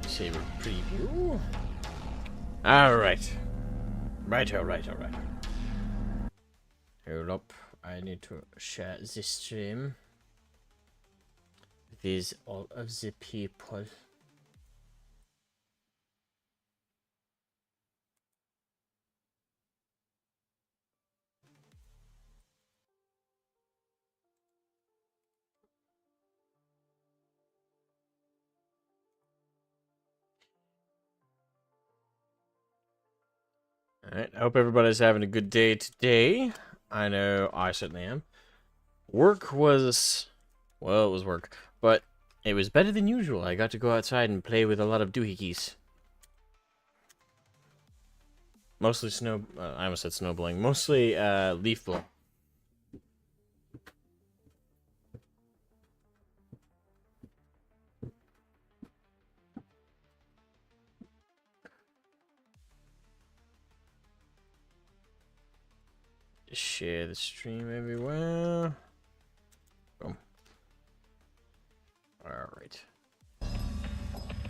Saber preview. Alright. Right. Hold up. I need to share this stream with all of the people. Alright, I hope everybody's having a good day today. I know I certainly am. Work was... well, it was work. But it was better than usual. I got to go outside and play with a lot of doohickeys. Mostly snow... I almost said snowballing. Mostly leaf blow. Share the stream everywhere. Boom. Alright.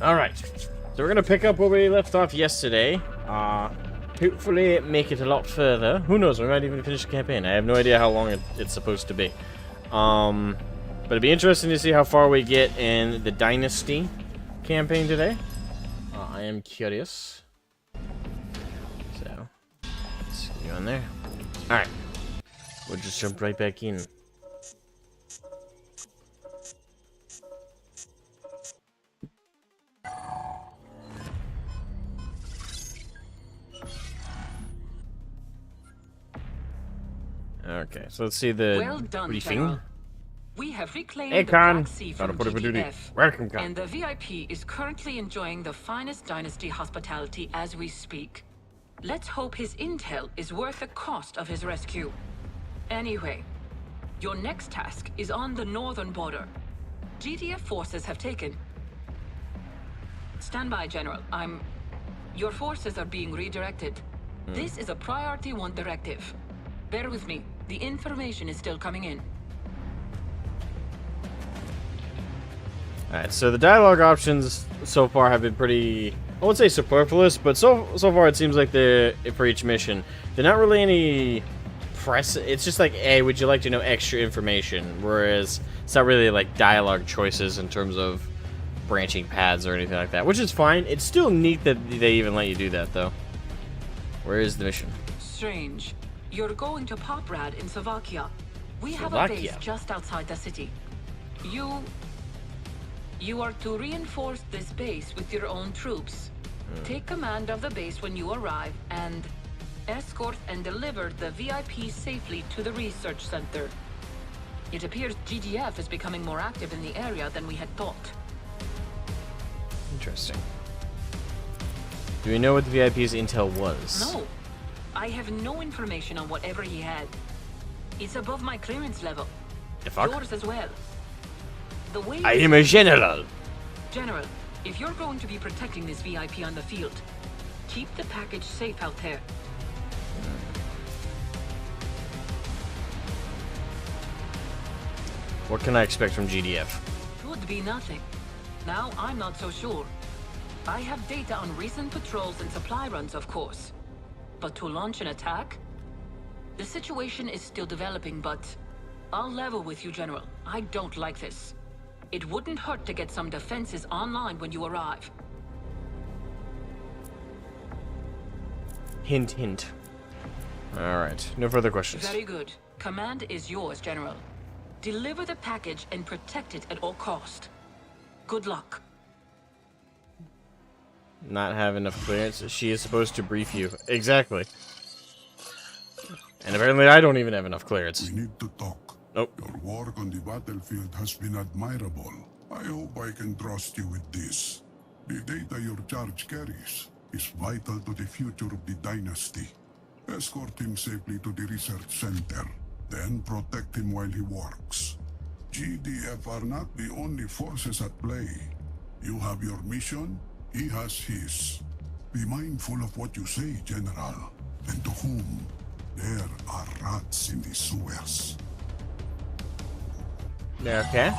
So we're gonna pick up where we left off yesterday. Hopefully make it a lot further. Who knows, we might even finish the campaign. I have no idea how long it's supposed to be. But it'd be interesting to see how far we get in the Dynasty campaign today. I am curious. So, let's get you on there. Alright. We'll just jump right back in. Okay, so let's see the well done, briefing. General. We have reclaimed Hey, the Khan. Black Sea from Gotta put it for duty. GDF, Welcome, Khan. and the VIP is currently enjoying the finest Dynasty hospitality as we speak. Let's hope his intel is worth the cost of his rescue. Anyway, your next task is on the northern border. GDF forces have taken... Stand by, General. Your forces are being redirected. This is a Priority 1 directive. Bear with me. The information is still coming in. Alright, so the dialogue options so far have been pretty... I won't say superfluous, but so far it seems like they're, for each mission, they're not really any press. It's just like, hey, would you like to know extra information? Whereas it's not really like dialogue choices in terms of branching paths or anything like that, which is fine. It's still neat that they even let you do that, though. Where is the mission? Strange. You're going to Poprad in Slovakia. We have a base just outside the city. You are to reinforce this base with your own troops. Take command of the base when you arrive and escort and deliver the VIP safely to the research center. It appears GDF is becoming more active in the area than we had thought. Interesting. Do we know what the VIP's intel was? No. I have no information on whatever he had. It's above my clearance level. The fuck? Yours as well. The way I am a general. General, if you're going to be protecting this VIP on the field, keep the package safe out there. What can I expect from GDF? Could be nothing. Now I'm not so sure. I have data on recent patrols and supply runs, of course. But to launch an attack? The situation is still developing, but I'll level with you, General. I don't like this. It wouldn't hurt to get some defenses online when you arrive. Hint, hint. Alright, no further questions. Very good. Command is yours, General. Deliver the package and protect it at all cost. Good luck. Not have enough clearance. She is supposed to brief you. Exactly. And apparently I don't even have enough clearance. We need to talk. Nope. Your work on the battlefield has been admirable. I hope I can trust you with this. The data your charge carries is vital to the future of the Dynasty. Escort him safely to the research center, then protect him while he works. GDF are not the only forces at play. You have your mission, he has his. Be mindful of what you say, General, and to whom. There are rats in the sewers. Okay.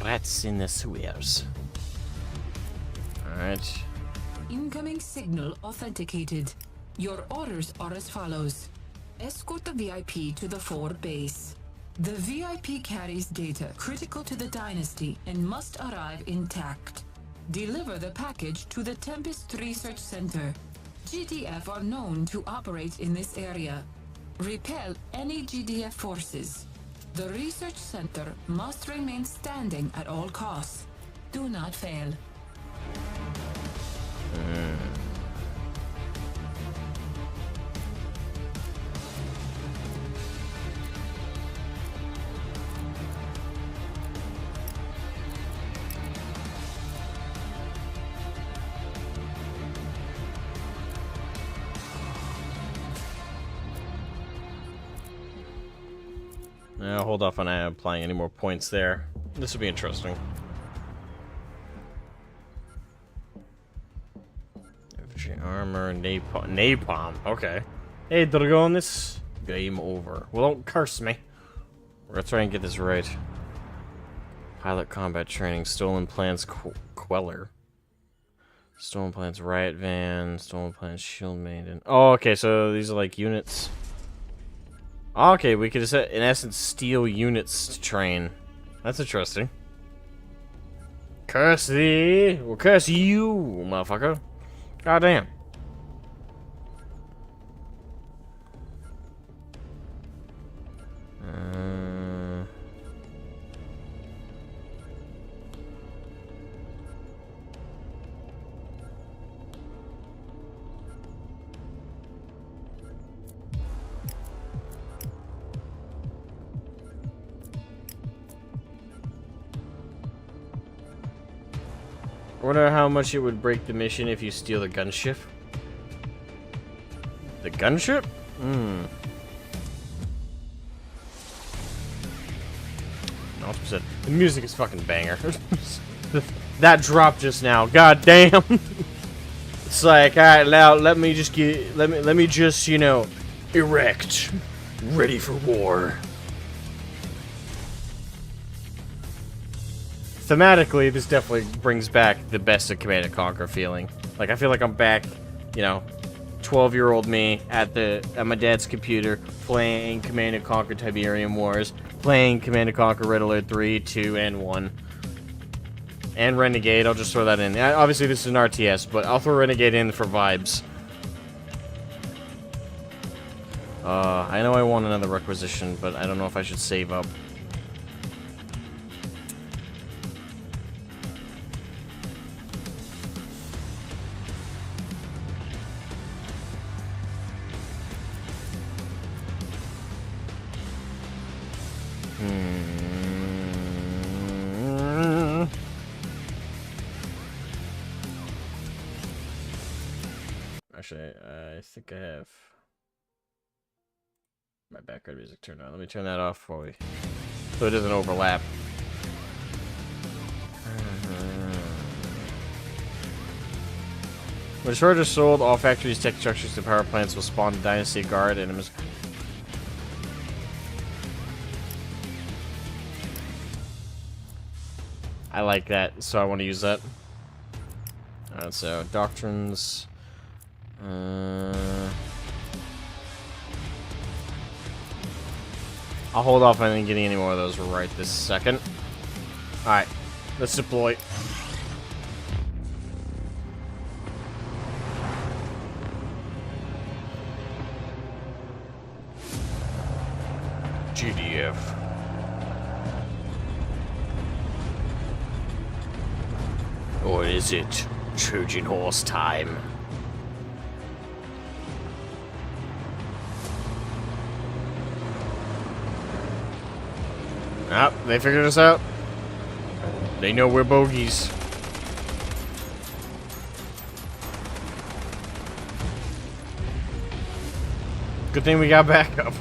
Rats in the sewers. Alright. Incoming signal authenticated. Your orders are as follows. Escort the VIP to the Ford base. The VIP carries data critical to the Dynasty and must arrive intact. Deliver the package to the Tempest Research Center. GDF are known to operate in this area. Repel any GDF forces. The research center must remain standing at all costs. Do not fail. I'll hold off on applying any more points there. This will be interesting. Armor, napalm. Okay. Hey, Dragonis. Game over. Well, don't curse me. We're gonna try and get this right. Pilot combat training. Stolen plans. Queller. Stolen plans. Riot van. Stolen plans. Shield maiden. Oh, okay. So these are like units. Okay, we could, in essence, steal units to train. That's interesting. Curse thee! Well, curse you, motherfucker. Goddamn. I wonder how much it would break the mission if you steal the gunship. The gunship? Hmm. No, the music is fucking banger. That drop just now. God damn. It's like, alright, now let me just get, let me just, you know, erect, ready for war. Thematically, this definitely brings back the best of Command & Conquer feeling. Like, I feel like I'm back, you know, 12-year-old me at my dad's computer, playing Command & Conquer Tiberium Wars, playing Command & Conquer Red Alert 3, 2, and 1. And Renegade, I'll just throw that in. Obviously, this is an RTS, but I'll throw Renegade in for vibes. I know I want another requisition, but I don't know if I should save up. Actually, I think I have my background music turned on. Let me turn that off so it doesn't overlap. When storage is sold, all factories, tech structures, and power plants will spawn the Dynasty Guard and I like that, so I want to use that. Alright, so doctrines. I'll hold off on getting any more of those right this second. Alright, let's deploy. GDF. Or is it Trojan horse time? Ah, they figured us out. They know we're bogeys. Good thing we got backup.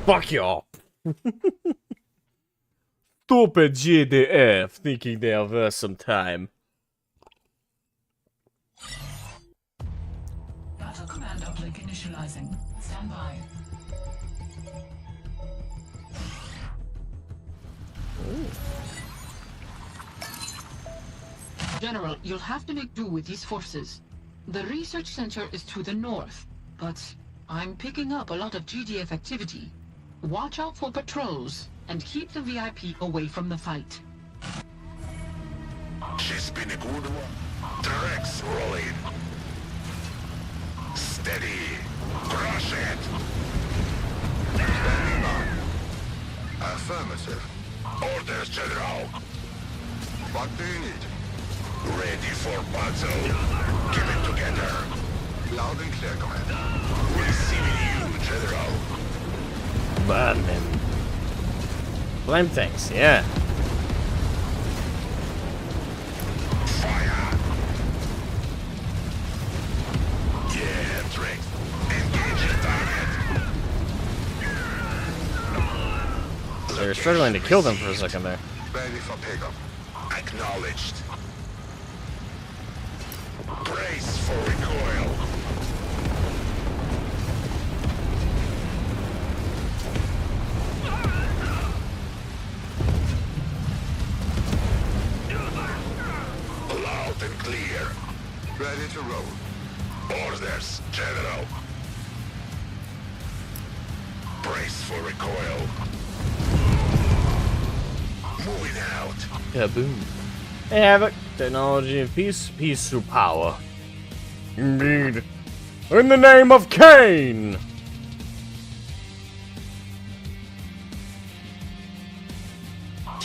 Fuck y'all. Stupid GDF thinking they are worth some time. Battle command uplink initializing. Stand by. General, you'll have to make do with these forces. The research center is to the north, but I'm picking up a lot of GDF activity. Watch out for patrols, and keep the VIP away from the fight. She's been a good one. Tracks rolling. Steady. Crush it. Standing by. Affirmative. Orders, General. What do you need? Ready for battle. Keep it together. Loud and clear, Command. Receiving you, General. Burn them. Flame tanks, yeah. Fire. Yeah, Tracks. Engage the target. They were struggling to kill them for a second there. Ready for pickup. Acknowledged. Brace for recoil. Loud and clear. Ready to roll. Orders, General. Brace for recoil. Moving out. Kaboom. Hey, Havoc. Technology of peace, peace through power. Indeed. In the name of Cain!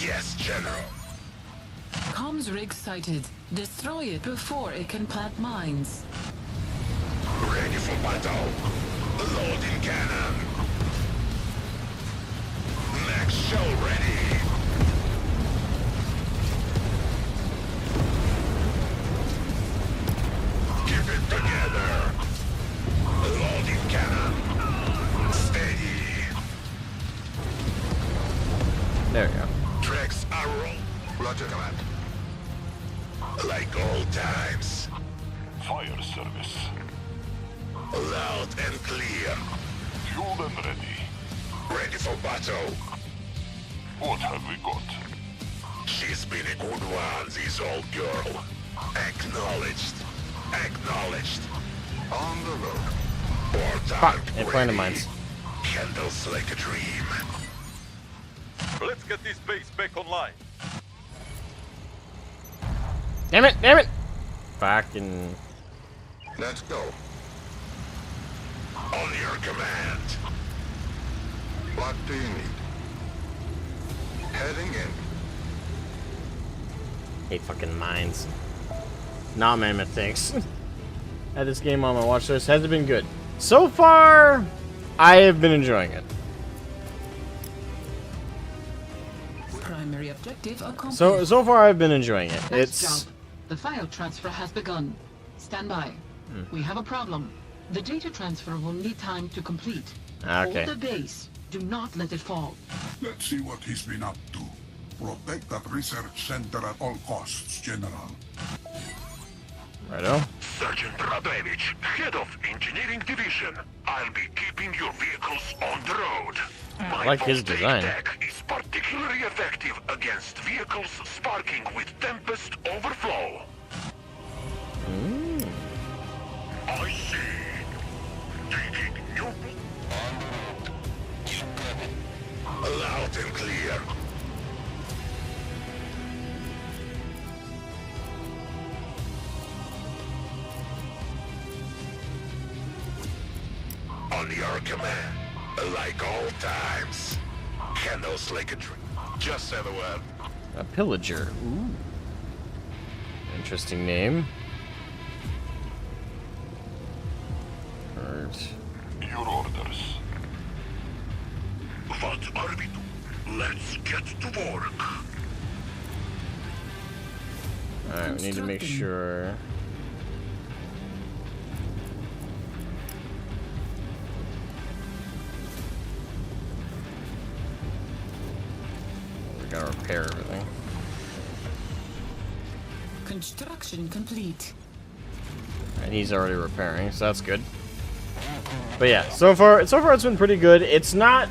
Yes, General. Comms rig sighted. Destroy it before it can plant mines. Ready for battle. Loading cannon. Max shell ready. Keep it together. Loading cannon. Steady. There we go. Tracks are roll. Roger, Command. Like old times. Fire service. Loud and clear. Fueled and ready. Ready for battle. What have we got? She's been a good one, this old girl. Acknowledged. Acknowledged. On the road. War tank In front of ready. mines. Handles like a dream. Let's get this base back online. Damn it, damn it! Fucking. Let's go. On your command. What do you need? Heading in. Hate fucking mines. Nah, mammoth tanks. Had this game on my watch list. Has it been good? So far, I have been enjoying it. Primary objective accomplished. So far, I've been enjoying it. Nice It's job. The file transfer has begun. Stand by. We have a problem. The data transfer will need time to complete. Okay. Hold the base. Do not let it fall. Let's see what he's been up to. Protect that research center at all costs, General. righto. Sergeant Radevich, head of Engineering Division. I'll be keeping your vehicles on the road. I like his voltaic design. tech is particularly effective against vehicles sparking with Tempest overflow. I see. Taking new... Loud and clear. On your command, like old times. Handles like a dream. Just say the word. A pillager. Ooh. Interesting name. Alright. Your orders. What are we doing? Let's get to work. Alright, we need to make Constructing. sure. We gotta repair everything. Construction complete. And he's already repairing, so that's good. But yeah, so far it's been pretty good. It's not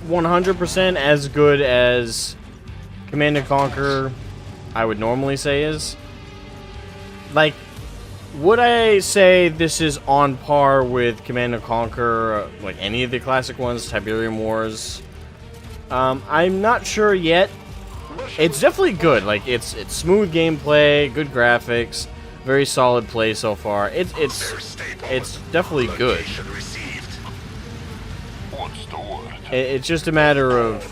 100% as good as Command & Conquer I would normally say is, like, would I say this is on par with Command & Conquer, like any of the classic ones, Tiberium Wars? I'm not sure yet. It's definitely good. Like, it's smooth gameplay, good graphics, very solid play so far. It's definitely good. It's just a matter of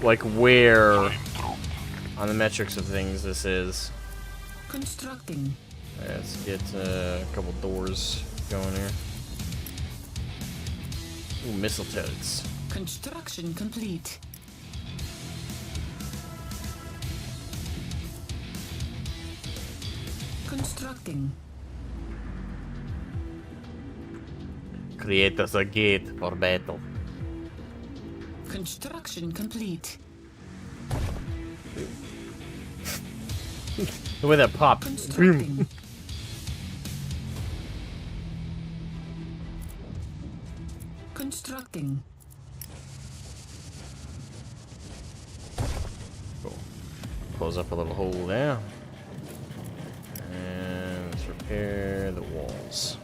like where on the metrics of things this is. Constructing. Let's get a couple doors going here. Ooh, missile turrets. Construction complete. Constructing. Create us a gate for battle. Construction complete. The way that popped. Constructing. Constructing. Cool. Close up a little hole there. And let's repair the walls.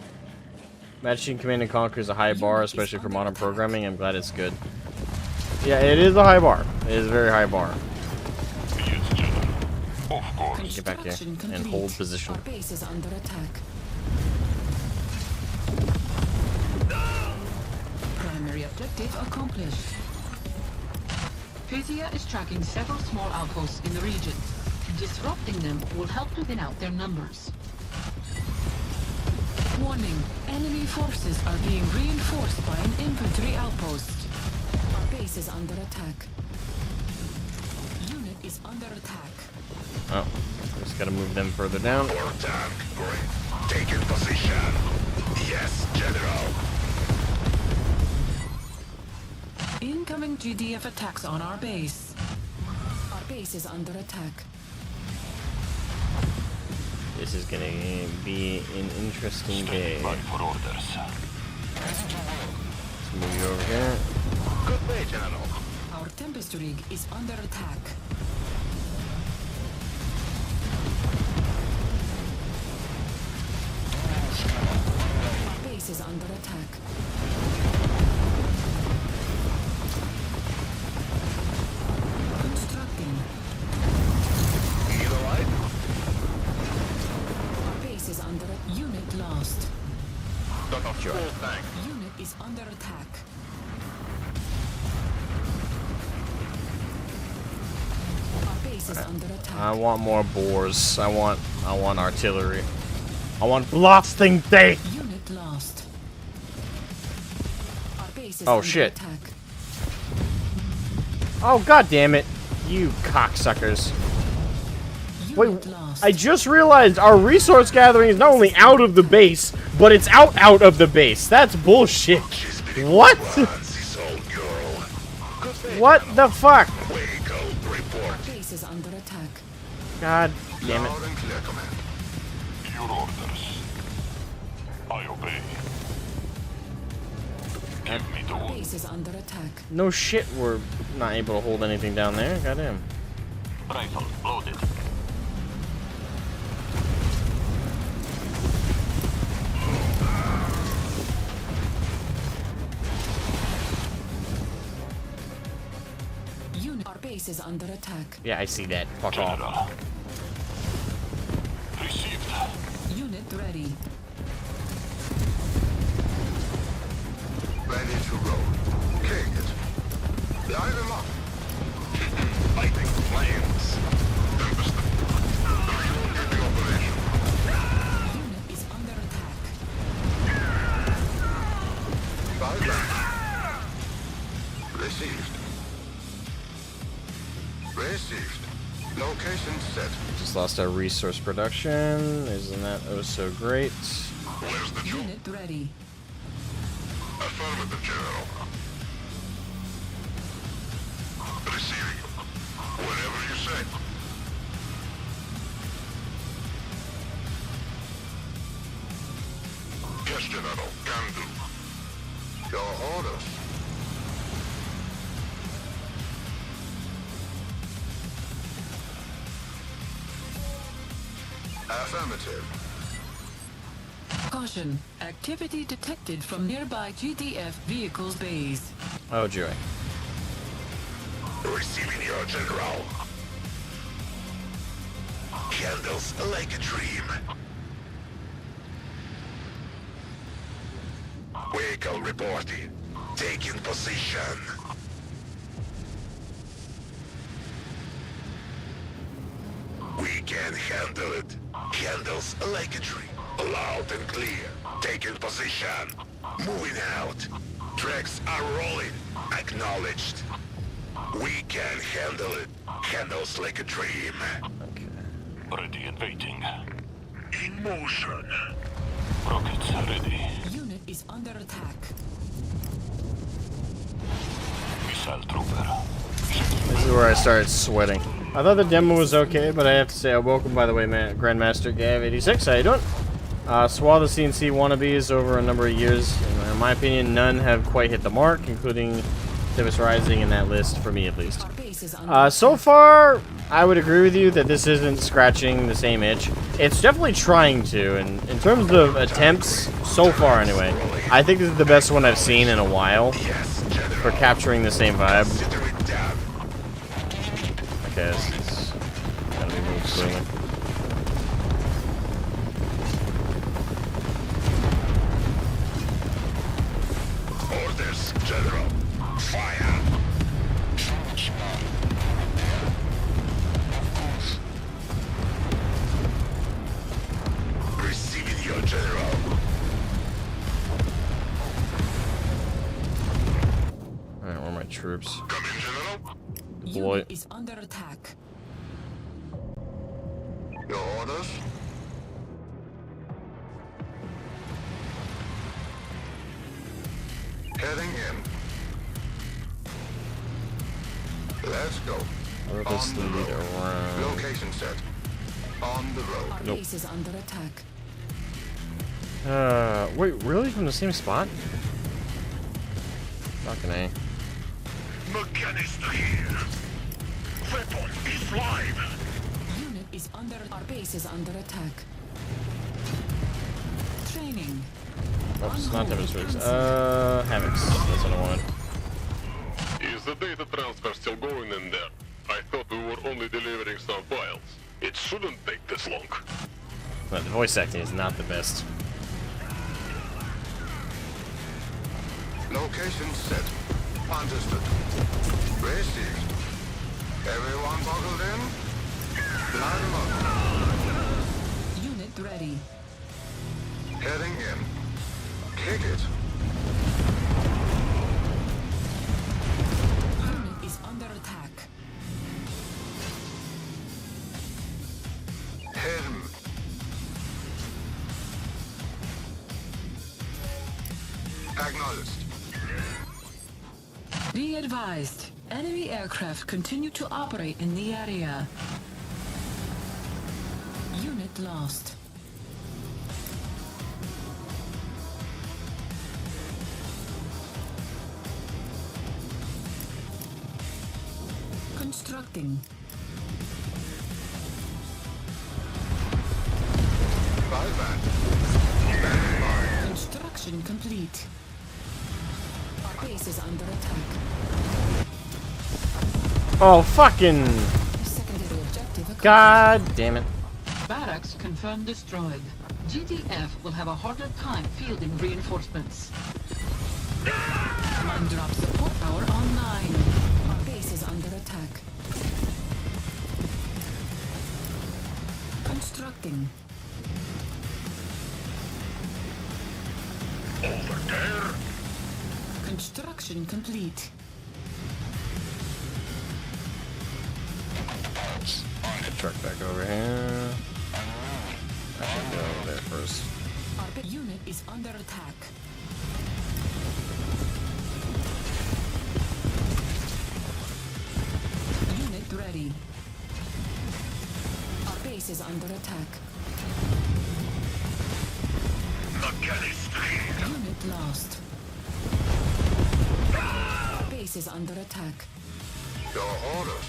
Matching Command & Conquer is a high bar, especially for modern programming. I'm glad it's good. Yeah, it is a high bar. It is a very high bar. Of course. Get back here and hold position. Our base is under attack. Primary objective accomplished. Pythia is tracking several small outposts in the region. Disrupting them will help to thin out their numbers. Warning, enemy forces are being reinforced by an infantry outpost. Our base is under attack. Unit is under attack. Oh, just gotta move them further down. Our tank, great. Taking position. Yes, General. Incoming GDF attacks on our base. Our base is under attack. This is gonna be an interesting day. By for orders. Let's move you over here. Good day, General. Our Tempest rig is under attack. Our base is under attack. Constructing. Either right? Our base is under unit lost. Not a full tank. Unit is under attack. Our base is under attack. I want more boars. I want artillery. I want blasting day. Unit lost. Our base is Oh, under shit. attack. Oh, god damn it. You cocksuckers. Unit Wait, lost. I just realized our resource gathering is not only out of the base, but it's out of the base. That's bullshit. What? This old girl. Good day, What the fuck? Waco report. Our base is under attack. God damn it. Loud and clear, command. Your orders. I obey. Give me the Our wood. base is under attack. No shit, we're not able to hold anything down there. Goddamn. Rifle loaded. Unit. Our base is under attack. Yeah, I see that. Fuck off. General. Received. Unit ready. Ready to roll. King it. Light them up. Fighting flames. Tempest. Resume the operation. Unit is under attack. Five back. Received. Received. Location set. Just lost our resource production. Isn't that oh so great? Where's the job? Unit ready. Affirmative, General. Receiving. Whatever you say. Yes, General. Can do. Your orders. Affirmative. Caution. Activity detected from nearby GDF vehicles bays. Oh joy. Receiving your general. Handles like a dream. Vehicle reporting. Taking position. We can handle it. Handles like a dream. Loud and clear. Taking position. Moving out. Tracks are rolling. Acknowledged. We can handle it. Handles like a dream. Okay. Ready and waiting. In motion. Rockets ready. Unit is under attack. Missile trooper. This is where I started sweating. I thought the demo was okay, but I have to say, welcome by the way, Grandmaster Gav86. How you doing? Swallow the CNC wannabes over a number of years. In my opinion, none have quite hit the mark, including Tempest Rising in that list, for me at least. So far, I would agree with you that this isn't scratching the same itch. It's definitely trying to, and in terms of attempts, so far anyway, I think this is the best one I've seen in a while for capturing the same vibe. Okay, it's gotta be moved clearly. Orders, General. Fire. Receiving your general. Alright, where are my troops? Come in, General. Deploy. Unit is under attack. Your orders? Heading in. Let's go. Or if it's the lead around. Location set. On the road. Our Nope. base is under attack. Wait, really? From the same spot? Fucking A. Mechanist here. Weapon is live. Unit is under. Our base is under attack. Training. Oops, not Tempest Rigs. Havocs. That's what I wanted. Is the data transfer still going in there? I thought we were only delivering some files. It shouldn't take this long. But the voice acting is not the best. Location set. Understood. Received. Everyone buckled in? Line them up. Unit ready. Heading in. Kick it. Unit is under attack. Hit him. Acknowledged. Be advised. Enemy aircraft continue to operate in the area. Unit lost. Constructing. Buyback. Standing by. Construction complete. Our base is under attack. Oh, fucking... Secondary objective accomplished. God damn it. Barracks confirmed destroyed. GDF will have a harder time fielding reinforcements. Command drop support power online. Our base is under attack. Constructing. Over there. Construction complete. Truck back over here. I should go over there first. Our unit is under attack. Unit ready. Our base is under attack. Mechanist here. Unit lost. Our base is under attack. Your orders.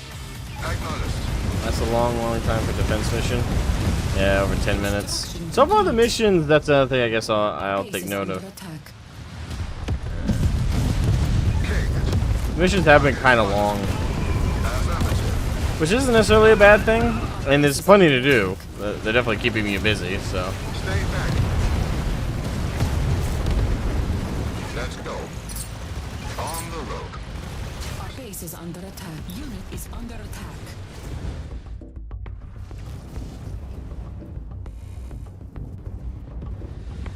Acknowledged. That's a long time for defense mission. Yeah, over 10 minutes. So far the missions, that's another thing I guess I'll take note of. Missions have been kind of long. Which isn't necessarily a bad thing. I mean, there's plenty to do. They're definitely keeping you busy, so. Stay back. Let's go. On the road. Our base is under attack. Unit is under attack.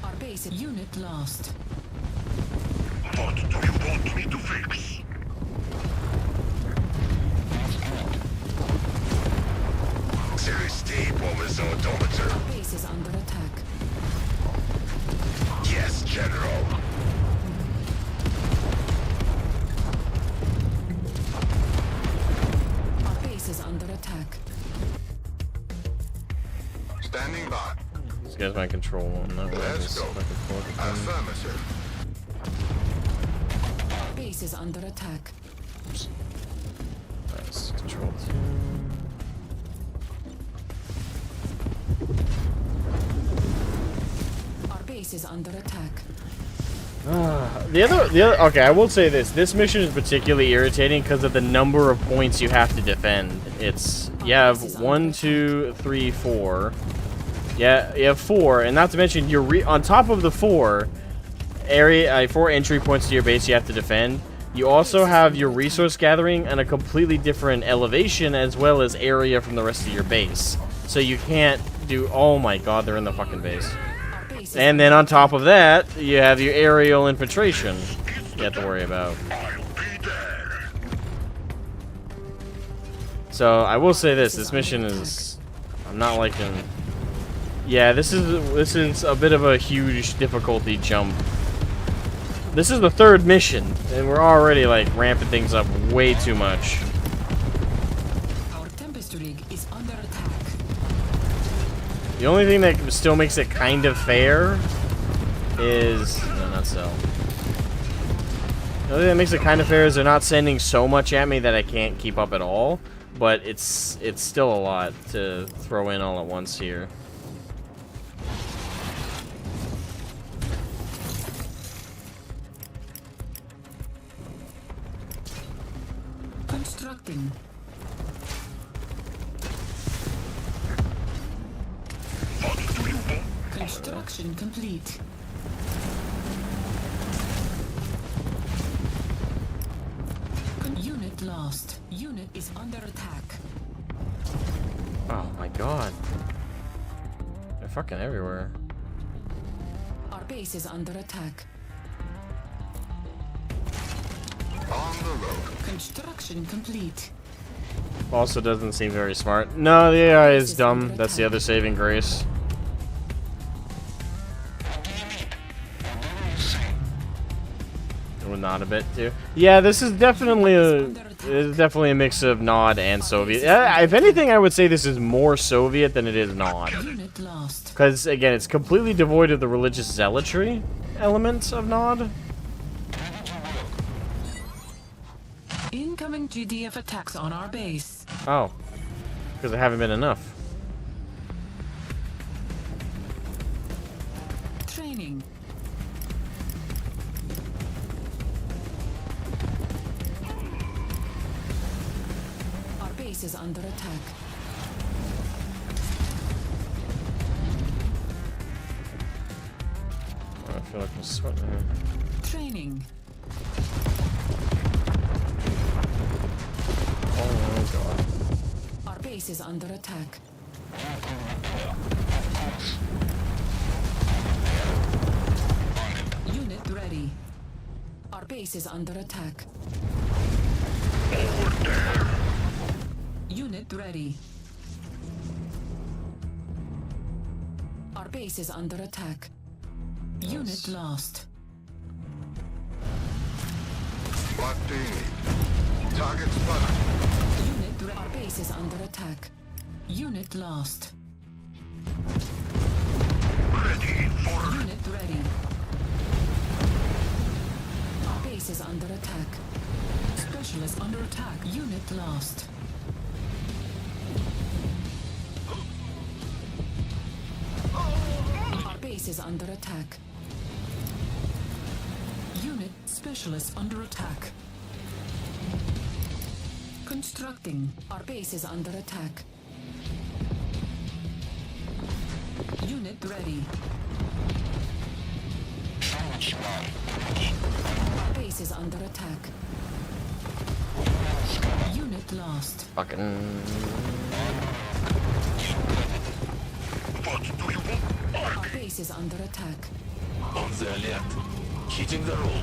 Our base unit lost. What do you want me to fix? Series D Bowman's odometer. Our base is under attack. Yes, General. Our base is under attack. Standing by. These guys might control one. That way Let's go. Affirmative. Our base is under attack. Nice. Control 2. Our base is under attack. The other. Okay, I will say this. This mission is particularly irritating because of the number of points you have to defend. It's you have 1, 2, 3, 4. Yeah, you have 4, and not to mention you're on top of the 4 area, 4 entry points to your base you have to defend. You also have your resource gathering and a completely different elevation as well as area from the rest of your base. So you can't do. Oh my God, they're in the fucking base. And then on top of that, you have your aerial infiltration you have to worry about. So I will say this mission is, I'm not liking. Yeah, this is a bit of a huge difficulty jump. This is the 3rd mission, and we're already like ramping things up way too much. Our Tempest rig is under attack. The only thing that still makes it kind of fair is... No, not so. The only thing that makes it kind of fair is they're not sending so much at me that I can't keep up at all. But it's still a lot to throw in all at once here. Constructing. Construction complete. Unit lost. Unit is under attack. Oh my God. They're fucking everywhere. Our base is under attack. On the road. Construction complete. Also doesn't seem very smart. No, the AI is dumb. That's the other saving grace. Well, not a bit too. Yeah, this is definitely a mix of Nod and Soviet. If anything, I would say this is more Soviet than it is Nod. Unit lost. Because again, it's completely devoid of the religious zealotry elements of Nod. Incoming GDF attacks on our base. Oh, because there haven't been enough. Training. Our base is under attack. I feel like I'm sweating here. Training. Oh God. Our base is under attack. Unit ready. Our base is under attack. Unit ready. Our base is under attack. Unit lost. What do you need? Target spotted. Our base is under attack. Unit lost. Ready for... Unit ready. Our base is under attack. Specialist under attack. Unit lost. base is under attack. Unit specialist under attack. Constructing. Our base is under attack. Unit ready. Our base is under attack. Unit lost. Fucking. What do you want? Our base is under attack. On the alert. Hitting the roll.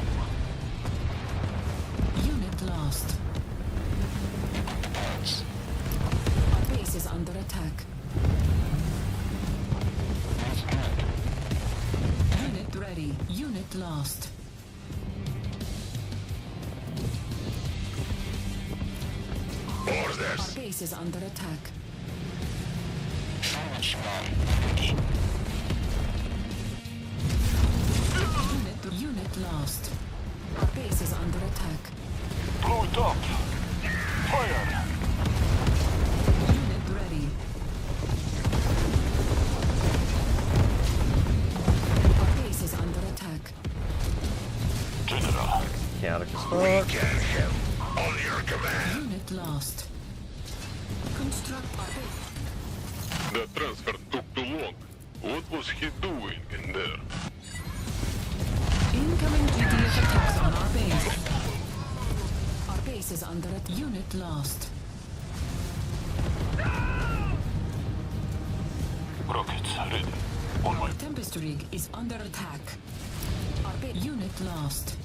Unit lost. Our base is under attack. Unit ready. Unit lost. Our Orders. base is under attack. Unit lost. Our base is under attack. Blow it up. Fire. Unit ready. Our base is under attack. General. Chaotic as We fuck. can have on your command. Unit lost. Construct our base. The transfer took too long. What was he doing in there? Incoming GDF attacks on our base. Our base is under attack. Unit lost. Rockets ready. On my Tempest rig is under attack. Our base unit lost.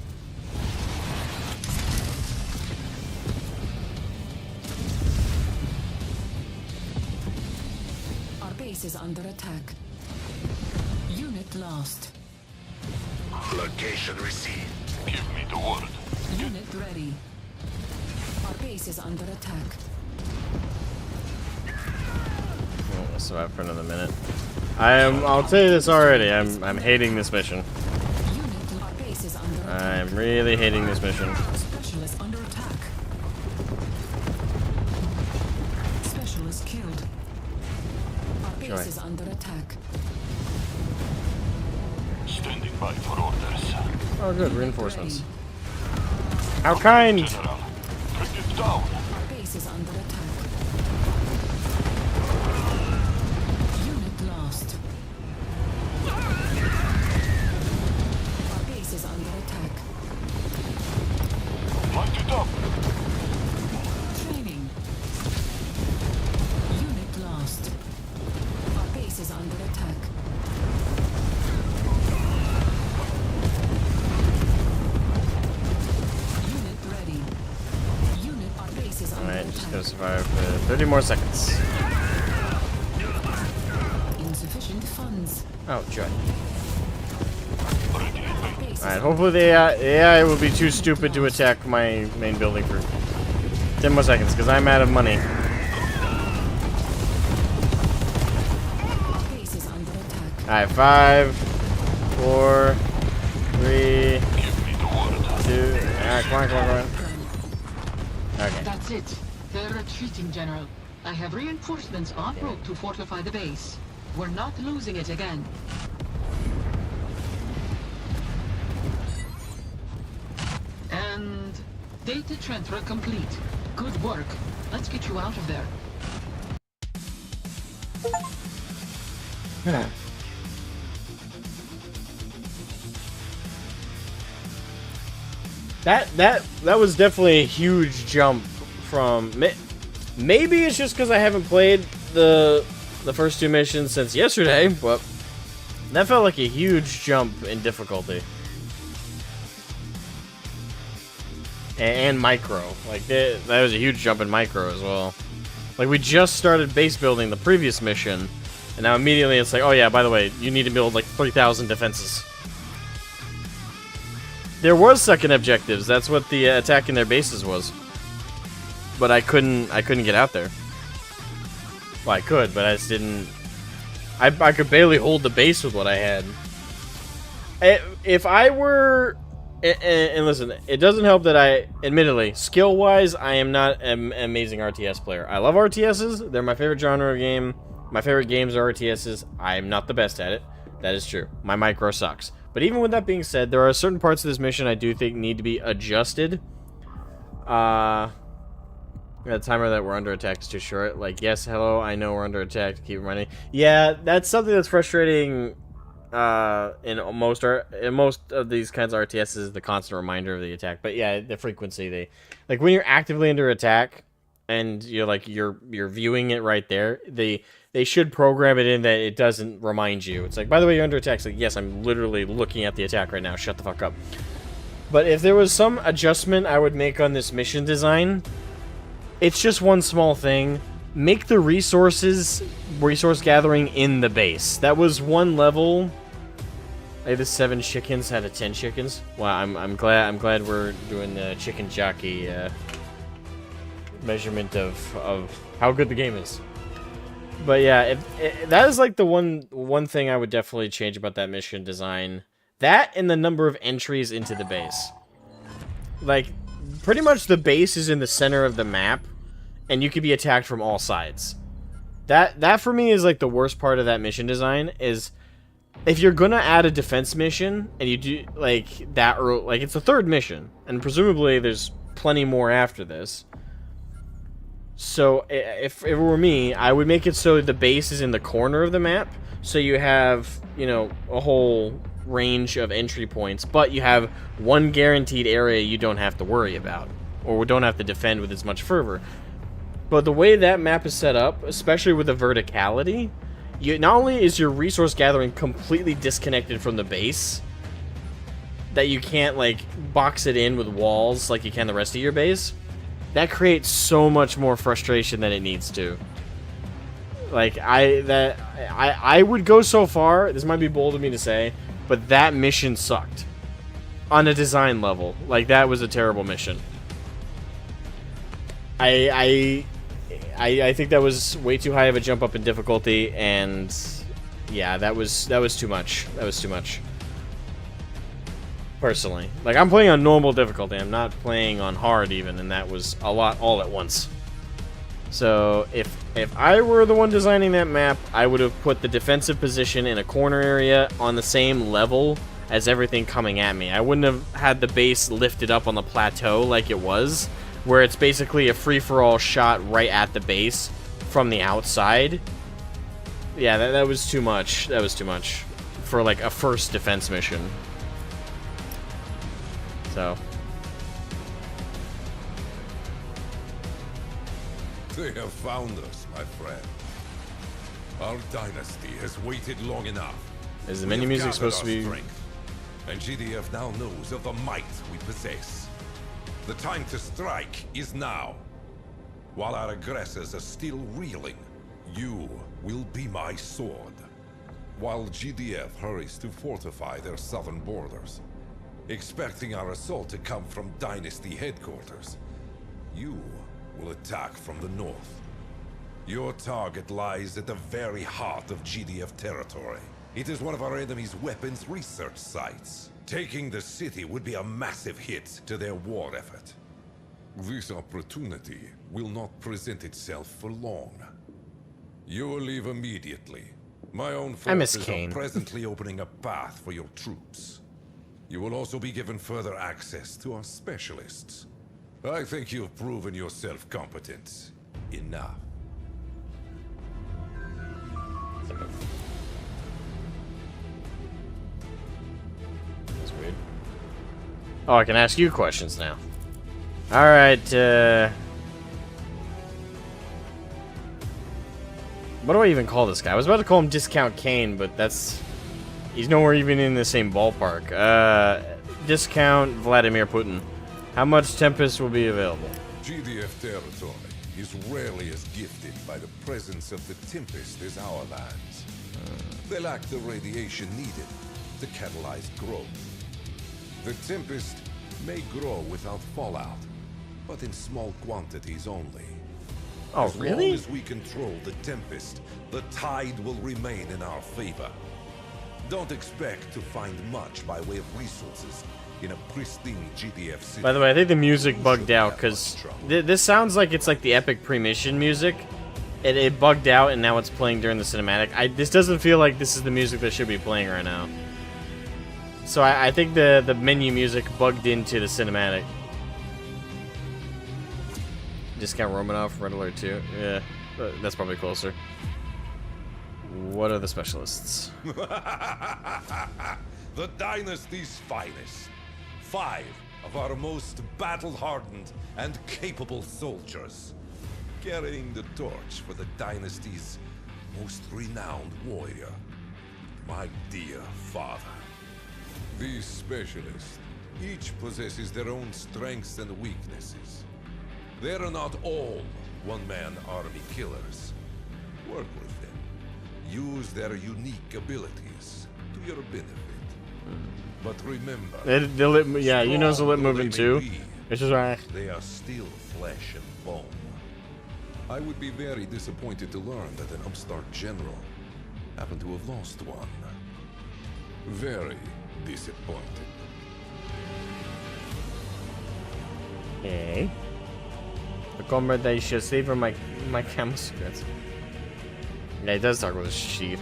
Our base is under attack. Unit lost. location received. Give me the word. Unit ready. Our base is under attack. I'll survive for another minute. I'll tell you this already. I'm hating this mission. Unit, our base is under attack. I'm really hating this mission. Specialist under attack. Specialist killed. Our base Joy. is under attack. Standing by for orders. Oh, good reinforcements. How kind! General, bring it down. Our base is under attack. Unit lost. Our base is under attack. Light it up. Training. Unit lost. Our base is under attack. Unit ready. Unit, our base is under Alright, just attack. gotta survive for 30 more seconds. Insufficient funds. Oh, joy. Ready. Our base is Alright, hopefully the AI will be too stupid to attack my main building for 10 more seconds, because I'm out of money. our base is under attack. Alright, 5, 4, 3, 2. Give me the word. Alright, come on, come on, come on. Okay. That's it. They're retreating, General. I have reinforcements en route to fortify the base. We're not losing it again. And data transfer complete. Good work. Let's get you out of there. That was definitely a huge jump from. Maybe it's just because I haven't played the first two missions since yesterday, but that felt like a huge jump in difficulty. And micro, like that was a huge jump in micro as well. Like we just started base building the previous mission, and now immediately it's like, oh yeah, by the way, you need to build like 3,000 defenses. There was second objectives. That's what the attacking their bases was. But I couldn't get out there. Well, I could, but I just didn't. I could barely hold the base with what I had. If I were, and listen, it doesn't help that I, admittedly, skill-wise, I am not an amazing RTS player. I love RTSs. They're my favorite genre of game. My favorite games are RTSs. I am not the best at it. That is true. My micro sucks. But even with that being said, there are certain parts of this mission I do think need to be adjusted. The timer that we're under attack is too short. Like, yes, hello, I know we're under attack. Keep running. Yeah, that's something that's frustrating in most of these kinds of RTS is the constant reminder of the attack. But yeah, the frequency. Like when you're actively under attack and you're viewing it right there, they should program it in that it doesn't remind you. It's like, by the way, you're under attack. It's like, yes, I'm literally looking at the attack right now. Shut the fuck up. But if there was some adjustment I would make on this mission design, it's just one small thing. Make the resource gathering in the base. That was one level. Like the 7 chickens out of 10 chickens. Wow, I'm glad we're doing the chicken jockey measurement of how good the game is. But yeah, that is like the one thing I would definitely change about that mission design. That and the number of entries into the base. Like, pretty much the base is in the center of the map, and you could be attacked from all sides. That for me is like the worst part of that mission design, is if you're gonna add a defense mission, and you do like that, or like it's the 3rd mission, and presumably there's plenty more after this. So if it were me, I would make it so the base is in the corner of the map, so you have, you know, a whole range of entry points, but you have one guaranteed area you don't have to worry about, or don't have to defend with as much fervor. But the way that map is set up, especially with the verticality, not only is your resource gathering completely disconnected from the base, that you can't like box it in with walls like you can the rest of your base, that creates so much more frustration than it needs to. Like, I would go so far, this might be bold of me to say, but that mission sucked. On a design level. Like, that was a terrible mission. I think that was way too high of a jump up in difficulty, and yeah, that was too much. That was too much. Personally. Like, I'm playing on normal difficulty, I'm not playing on hard even, and that was a lot all at once. So, if I were the one designing that map, I would have put the defensive position in a corner area on the same level as everything coming at me. I wouldn't have had the base lifted up on the plateau like it was, where it's basically a free-for-all shot right at the base from the outside. Yeah, that was too much. That was too much for, like, a first defense mission. So... They have found us, my friend. Our dynasty has waited long enough. Is the menu music supposed to be... strength, and GDF now knows of the might we possess. The time to strike is now. While our aggressors are still reeling, you will be my sword. While GDF hurries to fortify their southern borders, expecting our assault to come from Dynasty headquarters, you will attack from the north. Your target lies at the very heart of GDF territory. It is one of our enemy's weapons research sites. Taking the city would be a massive hit to their war effort. This opportunity will not present itself for long. You will leave immediately. My own forces are presently opening a path for your troops. You will also be given further access to our specialists. I think you've proven yourself competent enough. That's weird. Oh, I can ask you questions now. Alright, what do I even call this guy? I was about to call him Discount Kane, but that's... he's nowhere even in the same ballpark. Discount Vladimir Putin. How much Tempest will be available? GDF territory is rarely as gifted by the presence of the Tempest as our lands. They lack the radiation needed to catalyze growth. The Tempest may grow without fallout, but in small quantities only. Oh, really? As long as we control the Tempest, the tide will remain in our favor. Don't expect to find much by way of resources in a pristine GDF city. By the way, I think the music bugged out, because this sounds like it's like the epic pre-mission music, it bugged out, and now it's playing during the cinematic. This doesn't feel like this is the music that should be playing right now. So I think the menu music bugged into the cinematic. Discount Romanov, Red Alert 2. Yeah, that's probably closer. What are the specialists? The Dynasty's finest. 5 of our most battle-hardened and capable soldiers, carrying the torch for the Dynasty's most renowned warrior, my dear father. These specialists, each possesses their own strengths and weaknesses. They are not all one-man army killers. Work with them. Use their unique abilities to your benefit. But remember, yeah, you know, it's a lip movement too. Which is right. They are still flesh and bone. I would be very disappointed to learn that an upstart general happened to have lost one. Very disappointed. Okay. The comrade that should savor my camel secrets. Yeah, he does talk with his chief.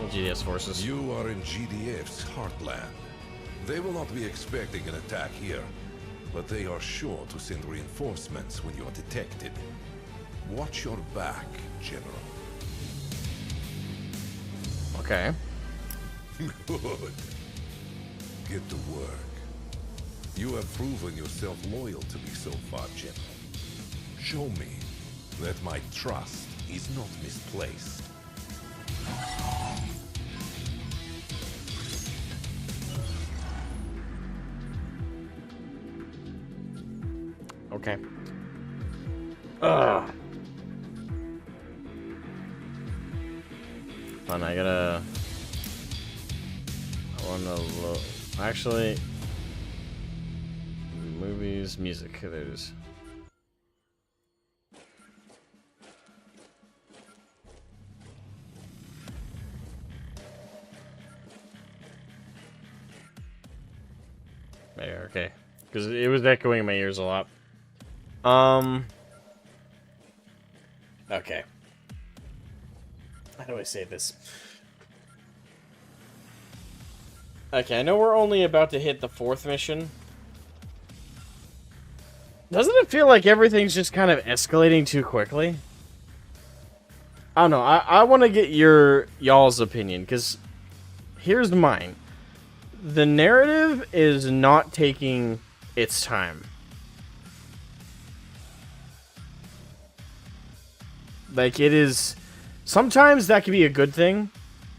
GDS forces. You are in GDF's heartland. They will not be expecting an attack here, but they are sure to send reinforcements when you are detected. Watch your back, General. Okay. Good. Get to work. You have proven yourself loyal to me so far, General. Show me that my trust is not misplaced. Okay. Ugh. Hold on, I wanna look. Actually, movies, music. There it is. There, okay. Because it was echoing in my ears a lot. Okay. How do I say this? Okay, I know we're only about to hit the 4th mission. Doesn't it feel like everything's just kind of escalating too quickly? I don't know. I want to get y'all's opinion, because here's mine. The narrative is not taking its time. Like, it is... Sometimes that could be a good thing.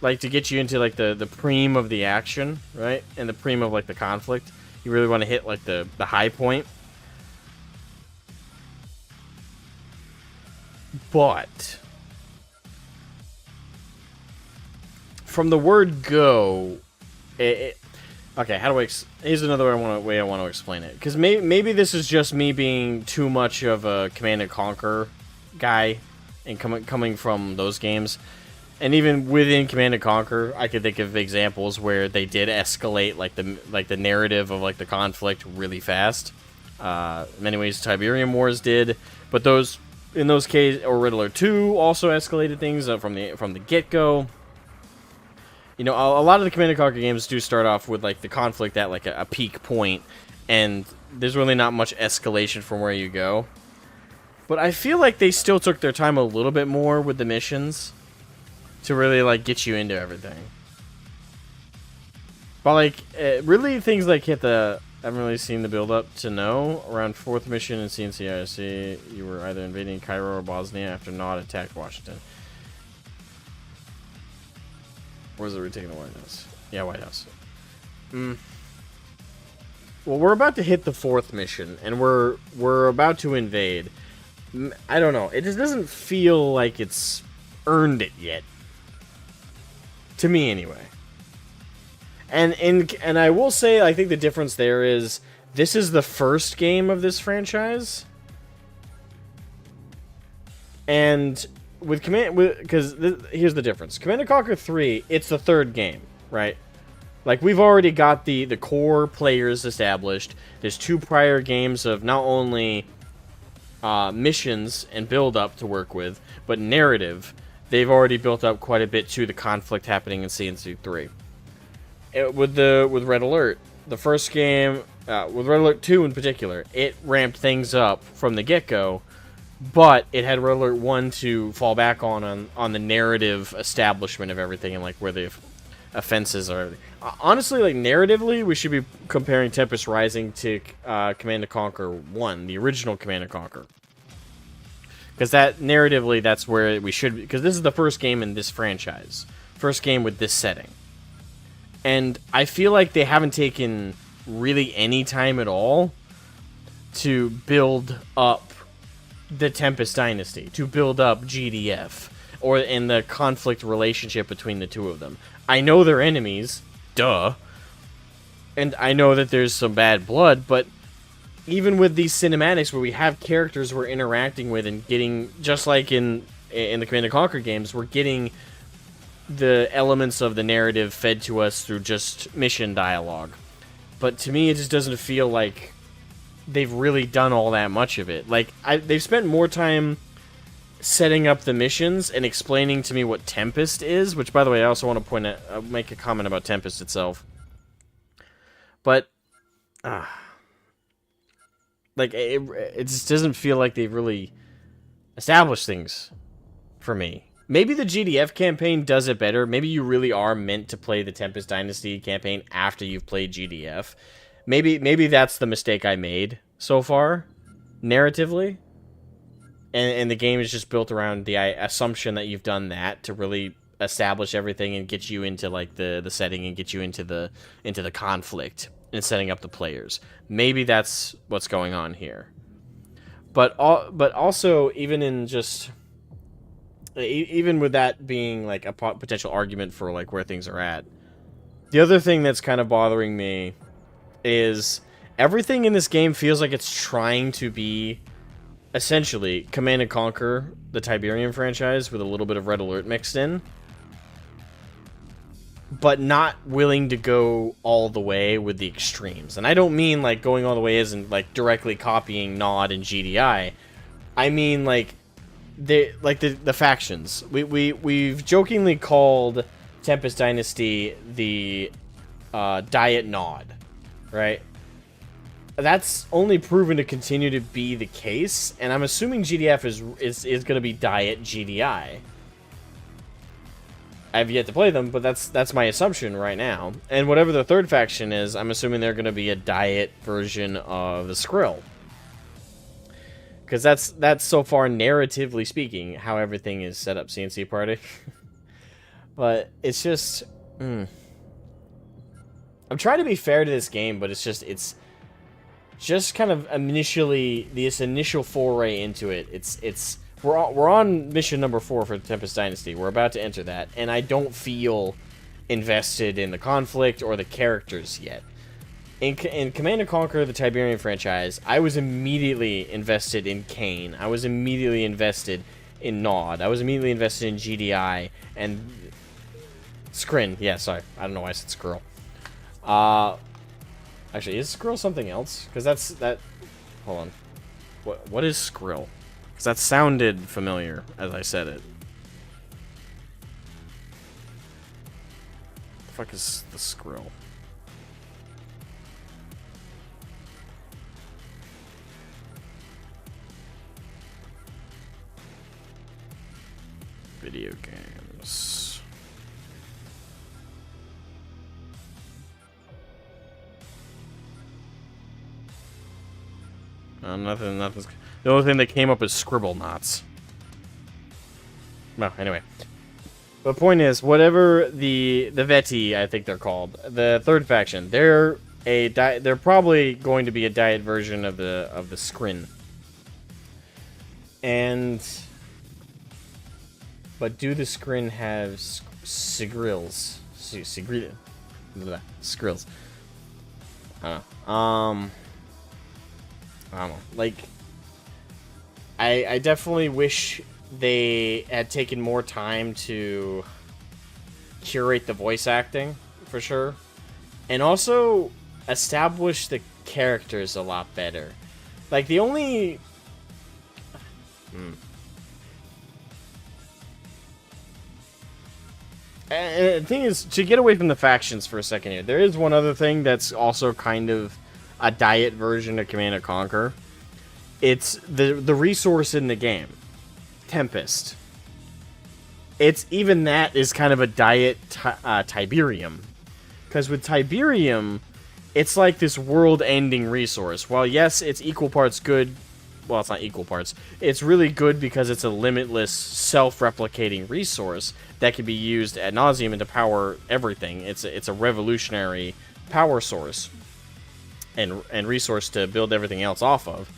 Like, to get you into, like, the preem of the action, right? And the preem of, like, the conflict. You really want to hit, like, the high point. But... from the word go... Okay, how do I... Here's another way I want to explain it. Because maybe this is just me being too much of a Command & Conquer guy. And coming from those games. And even within Command & Conquer, I could think of examples where they did escalate like the narrative of like the conflict really fast. In many ways, Tiberium Wars did, but in those cases, or Riddler 2 also escalated things from the get-go. You know, a lot of the Command & Conquer games do start off with like the conflict at like a peak point, and there's really not much escalation from where you go. But I feel like they still took their time a little bit more with the missions to really, like, get you into everything. But, like, really things like hit the... I haven't really seen the build-up to know. Around 4th mission in CNCIC, you were either invading Cairo or Bosnia after Nod attacked Washington. Or was it retaking the White House? Yeah, White House. Well, we're about to hit the 4th mission, and we're about to invade. I don't know. It just doesn't feel like it's earned it yet. To me, anyway. And I will say, I think the difference there is this is the first game of this franchise. And with because here's the difference. Command & Conquer 3, it's the 3rd game, right? Like, we've already got the core players established. There's 2 prior games of not only missions and build up to work with, but narrative, they've already built up quite a bit to the conflict happening in CNC3. With Red Alert, the first game, with Red Alert 2 in particular, it ramped things up from the get-go, but it had Red Alert 1 to fall back on the narrative establishment of everything and like where the offenses are. Honestly, like narratively, we should be comparing Tempest Rising to Command & Conquer 1, the original Command & Conquer. Because that narratively, that's where we should be. Because this is the first game in this franchise. First game with this setting. And I feel like they haven't taken really any time at all to build up the Tempest Dynasty, to build up GDF, or in the conflict relationship between the two of them. I know they're enemies, duh, and I know that there's some bad blood, but even with these cinematics where we have characters we're interacting with and getting, just like in the Command & Conquer games, we're getting the elements of the narrative fed to us through just mission dialogue. But to me, it just doesn't feel like they've really done all that much of it. Like, they've spent more time setting up the missions and explaining to me what Tempest is, which, by the way, I also want to make a comment about Tempest itself. But, like, it just doesn't feel like they've really established things for me. Maybe the GDF campaign does it better. Maybe you really are meant to play the Tempest Dynasty campaign after you've played GDF. Maybe that's the mistake I made so far, narratively. And the game is just built around the assumption that you've done that to really establish everything and get you into like the setting and get you into the conflict and setting up the players. Maybe that's what's going on here. But also even in just even with that being like a potential argument for like where things are at, the other thing that's kind of bothering me is everything in this game feels like it's trying to be essentially Command & Conquer, the Tiberium franchise, with a little bit of Red Alert mixed in, but not willing to go all the way with the extremes. And I don't mean like going all the way isn't like directly copying Nod and GDI. I mean like the factions. We've jokingly called Tempest Dynasty the Diet Nod, right? That's only proven to continue to be the case, and I'm assuming GDF is going to be Diet GDI. I've yet to play them, but that's my assumption right now. And whatever the third faction is, I'm assuming they're going to be a Diet version of the Skrill. Because that's so far, narratively speaking, how everything is set up, CNC Party. But it's just... I'm trying to be fair to this game, but it's just kind of initially, this initial foray into it, we're on mission number 4 for Tempest Dynasty. We're about to enter that, and I don't feel invested in the conflict or the characters yet. In Command & Conquer, the Tiberium franchise, I was immediately invested in Kane. I was immediately invested in Nod. I was immediately invested in GDI and Skrin. Yeah, sorry. I don't know why I said Skrull. Actually, is Skrill something else? Because that... Hold on. What is Skrill? Because that sounded familiar as I said it. The fuck is the Skrill? Video games. Nothing's... The only thing that came up is Scribble Knots. Well, anyway. The point is, whatever the Veti, I think they're called, the third faction, they're probably going to be a diet version of the Skrin. But do the Skrin have Sigrills? Skrills. I don't know. Like, I definitely wish they had taken more time to curate the voice acting, for sure. And also establish the characters a lot better. Like, the only And the thing is, to get away from the factions for a second here, there is one other thing that's also kind of a diet version of Command & Conquer. It's the resource in the game, Tempest. It's even that is kind of a diet Tiberium, because with Tiberium, it's like this world-ending resource. While yes, it's equal parts good. Well, it's not equal parts. It's really good because it's a limitless, self-replicating resource that can be used ad nauseum and to power everything. It's a revolutionary power source and resource to build everything else off of.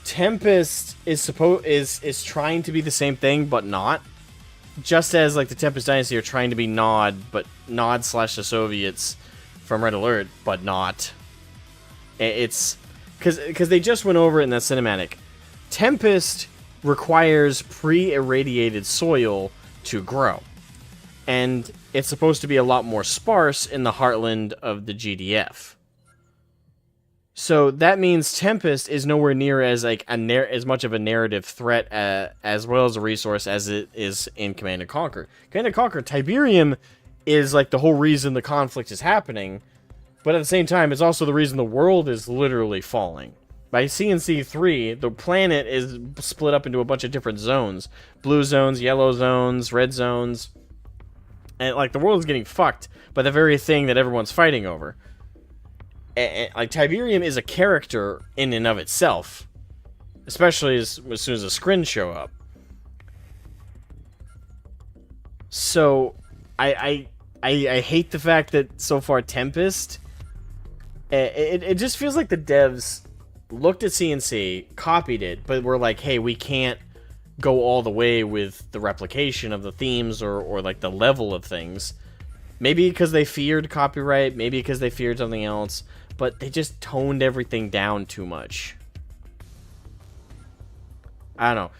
Tempest is trying to be the same thing, but not. Just as like the Tempest Dynasty are trying to be Nod, but Nod / the Soviets from Red Alert, but not. It's because they just went over it in that cinematic. Tempest requires pre-irradiated soil to grow, and it's supposed to be a lot more sparse in the heartland of the GDF. So that means Tempest is nowhere near as like as much of a narrative threat as well as a resource as it is in Command & Conquer. Command & Conquer, Tiberium is like the whole reason the conflict is happening, but at the same time, it's also the reason the world is literally falling. By CNC 3, the planet is split up into a bunch of different zones. Blue zones, yellow zones, red zones. And, like, the world is getting fucked by the very thing that everyone's fighting over. And like, Tiberium is a character in and of itself. Especially as soon as the Skrins show up. So, I hate the fact that, so far, Tempest... It just feels like the devs looked at CNC, copied it, but were like, hey, we can't go all the way with the replication of the themes or like the level of things. Maybe because they feared copyright, maybe because they feared something else, but they just toned everything down too much. I don't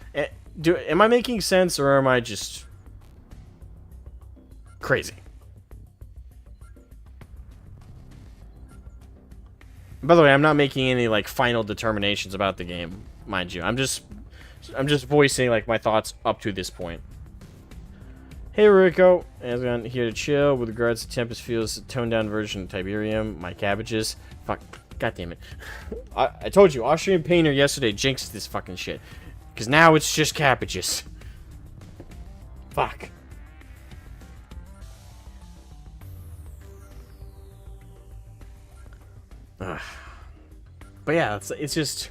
know. Am I making sense, or am I just crazy? By the way, I'm not making any like final determinations about the game, mind you. I'm just voicing like my thoughts up to this point. Hey Rico, Asmogan here to chill. With regards to Tempest, feels a toned down version of Tiberium. My cabbages. Fuck. God damn it. I told you, Austrian Painter yesterday jinxed this fucking shit. Because now it's just cabbages. Fuck. Ugh. But yeah, it's just...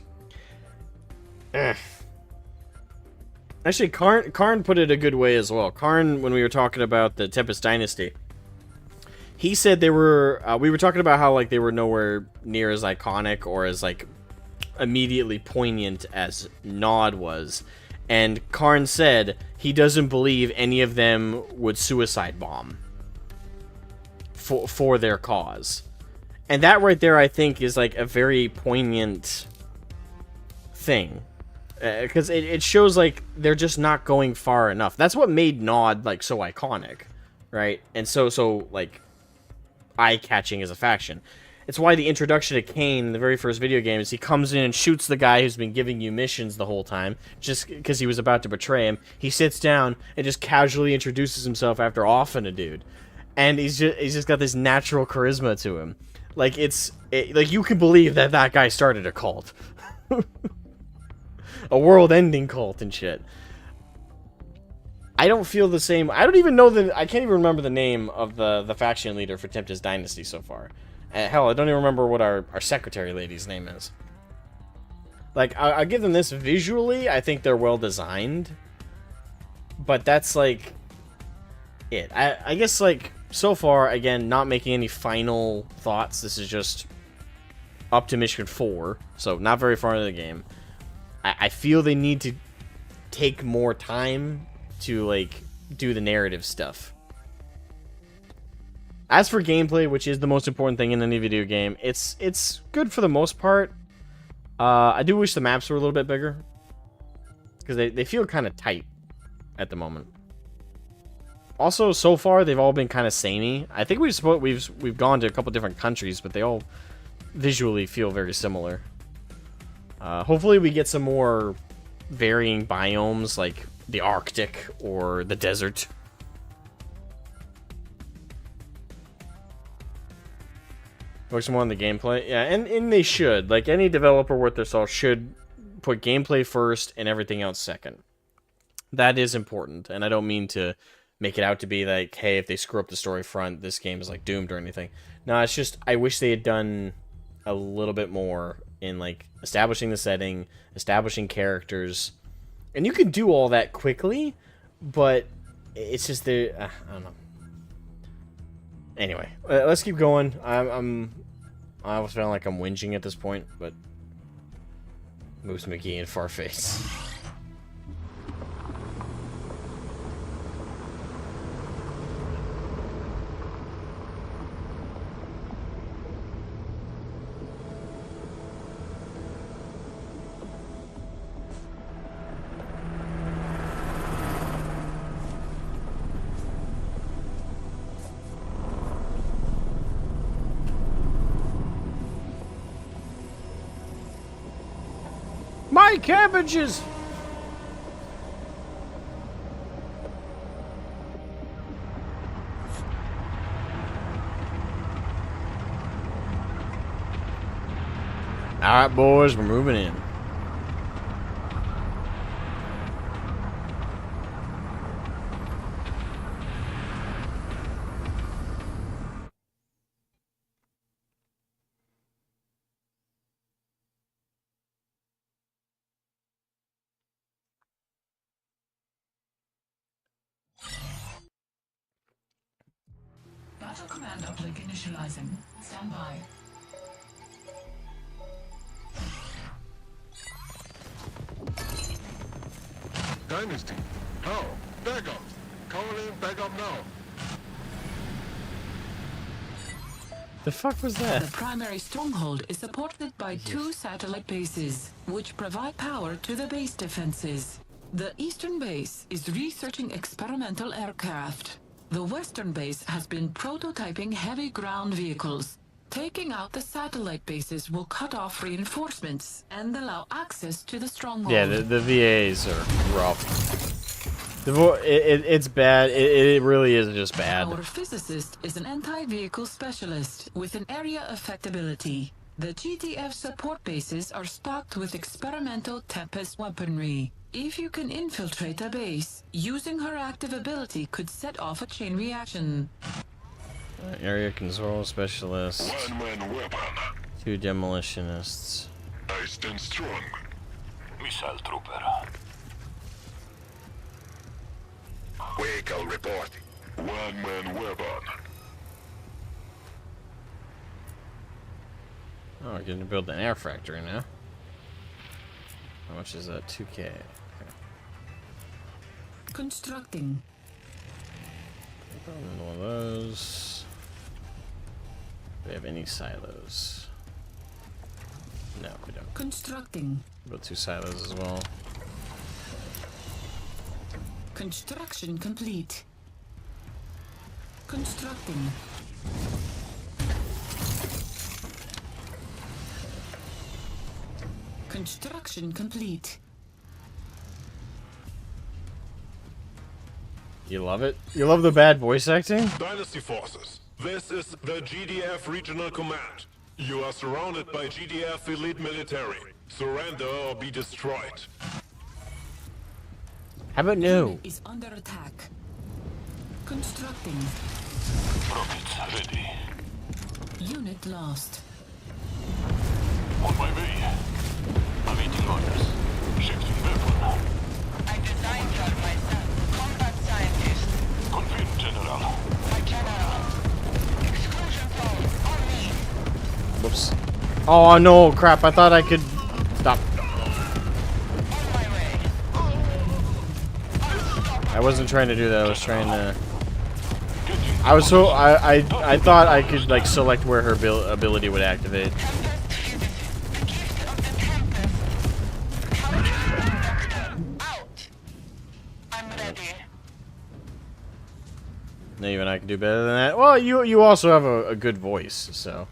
Actually, Karn put it a good way as well. Karn, when we were talking about the Tempest Dynasty, he said they were... we were talking about how like they were nowhere near as iconic or as like immediately poignant as Nod was. And Karn said he doesn't believe any of them would suicide bomb for their cause. And that right there, I think, is like a very poignant thing. Because it shows like they're just not going far enough. That's what made Nod like so iconic, right? And so like eye-catching as a faction. It's why the introduction to Kane in the very first video game is he comes in and shoots the guy who's been giving you missions the whole time, just because he was about to betray him. He sits down and just casually introduces himself after offing a dude. And he's just got this natural charisma to him. Like, like, you can believe that guy started a cult. A world-ending cult and shit. I don't feel the same. I don't even know I can't even remember the name of the faction leader for Tempest Dynasty so far. Hell, I don't even remember what our secretary lady's name is. Like, I'll give them this visually. I think they're well-designed. But that's, like, it. I guess, like... So far, again, not making any final thoughts. This is just up to Mission 4, so not very far into the game. I feel they need to take more time to, like, do the narrative stuff. As for gameplay, which is the most important thing in any video game, it's good for the most part. I do wish the maps were a little bit bigger, because they feel kind of tight at the moment. Also, so far, they've all been kind of samey. I think we've gone to a couple different countries, but they all visually feel very similar. Hopefully we get some more varying biomes like the Arctic or the desert. Focus more on the gameplay. Yeah, and they should. Like, any developer worth their salt should put gameplay first and everything else second. That is important, and I don't mean to make it out to be like, hey, if they screw up the story front, this game is, like, doomed or anything. No, it's just, I wish they had done a little bit more in, like, establishing the setting, establishing characters. And you can do all that quickly, but it's just the, I don't know. Anyway, let's keep going. I almost feel like I'm whinging at this point, but Moose McGee and Farface. My cabbages! Alright, boys, we're moving in. Battle command uplink initializing. Stand by. Dynasty. How? Back up. Calling back up now. The fuck was that? The primary stronghold is supported by 2 satellite bases, which provide power to the base defenses. The eastern base is researching experimental aircraft. The western base has been prototyping heavy ground vehicles. Taking out the satellite bases will cut off reinforcements and allow access to the stronghold. Yeah, the VAs are rough. It's bad. It really is just bad. Our physicist is an anti-vehicle specialist with an area affectability. The GTF support bases are stocked with experimental Tempest weaponry. If you can infiltrate a base, using her active ability could set off a chain reaction. Area control specialist. One-man weapon. 2 demolitionists. I stand strong. Missile trooper. Vehicle report. One-man weapon. Oh, we're going to build an air factory now. How much is that? 2K. Okay. Constructing. One of those. Do we have any silos? No, we don't. Constructing. Build 2 silos as well. Construction complete. Constructing. Construction complete. You love it? You love the bad voice acting? Dynasty forces. This is the GDF Regional Command. You are surrounded by GDF elite military. Surrender or be destroyed. How about no? Unit is under attack. Constructing. Rockets ready. Unit lost. On my way. Awaiting orders. Shifting weapon. I designed her myself. Combat scientist. Confirmed, General. My general. Exclusion zone. On me. Whoops. Oh no, crap. I thought I could... Stop. On my way. I wasn't trying to do that. I was trying to... I thought I could, like, select where her ability would activate. Tempest physicist. The gift of the Tempest. Out. I'm ready. No, even I can do better than that. Well, you also have a good voice, so...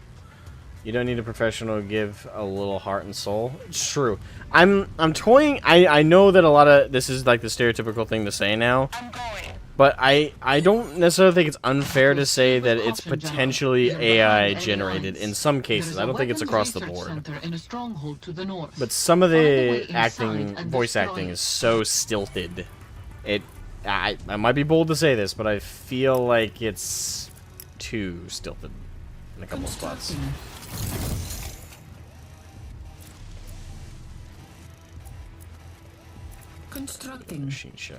You don't need a professional to give a little heart and soul. It's true. I'm toying. I know that a lot of this is like the stereotypical thing to say now, I'm going. but I don't necessarily think it's unfair to say that it's potentially AI generated in some cases. I don't think it's across the board. But some of the voice acting is so stilted. I might be bold to say this, but I feel like it's too stilted in a couple spots. Constructing. Machine shop.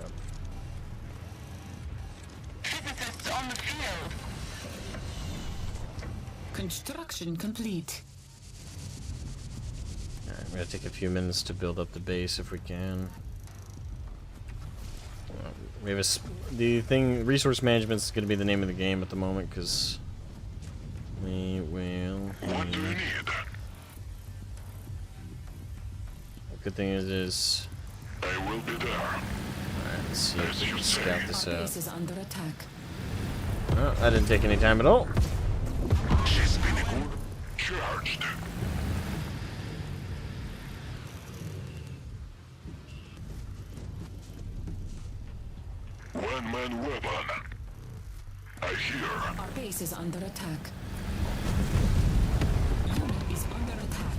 Physicists on the field. Construction complete. Alright, we're gonna take a few minutes to build up the base if we can. We have resource management is gonna be the name of the game at the moment because we will. What do you need? The good thing is I will be there. alright, let's see if As we you can say. scout this Our out. base is under attack. Oh, that didn't take any time at all. She's been good. Charged. One-man weapon. I hear. Our base is under attack. Unit is under attack.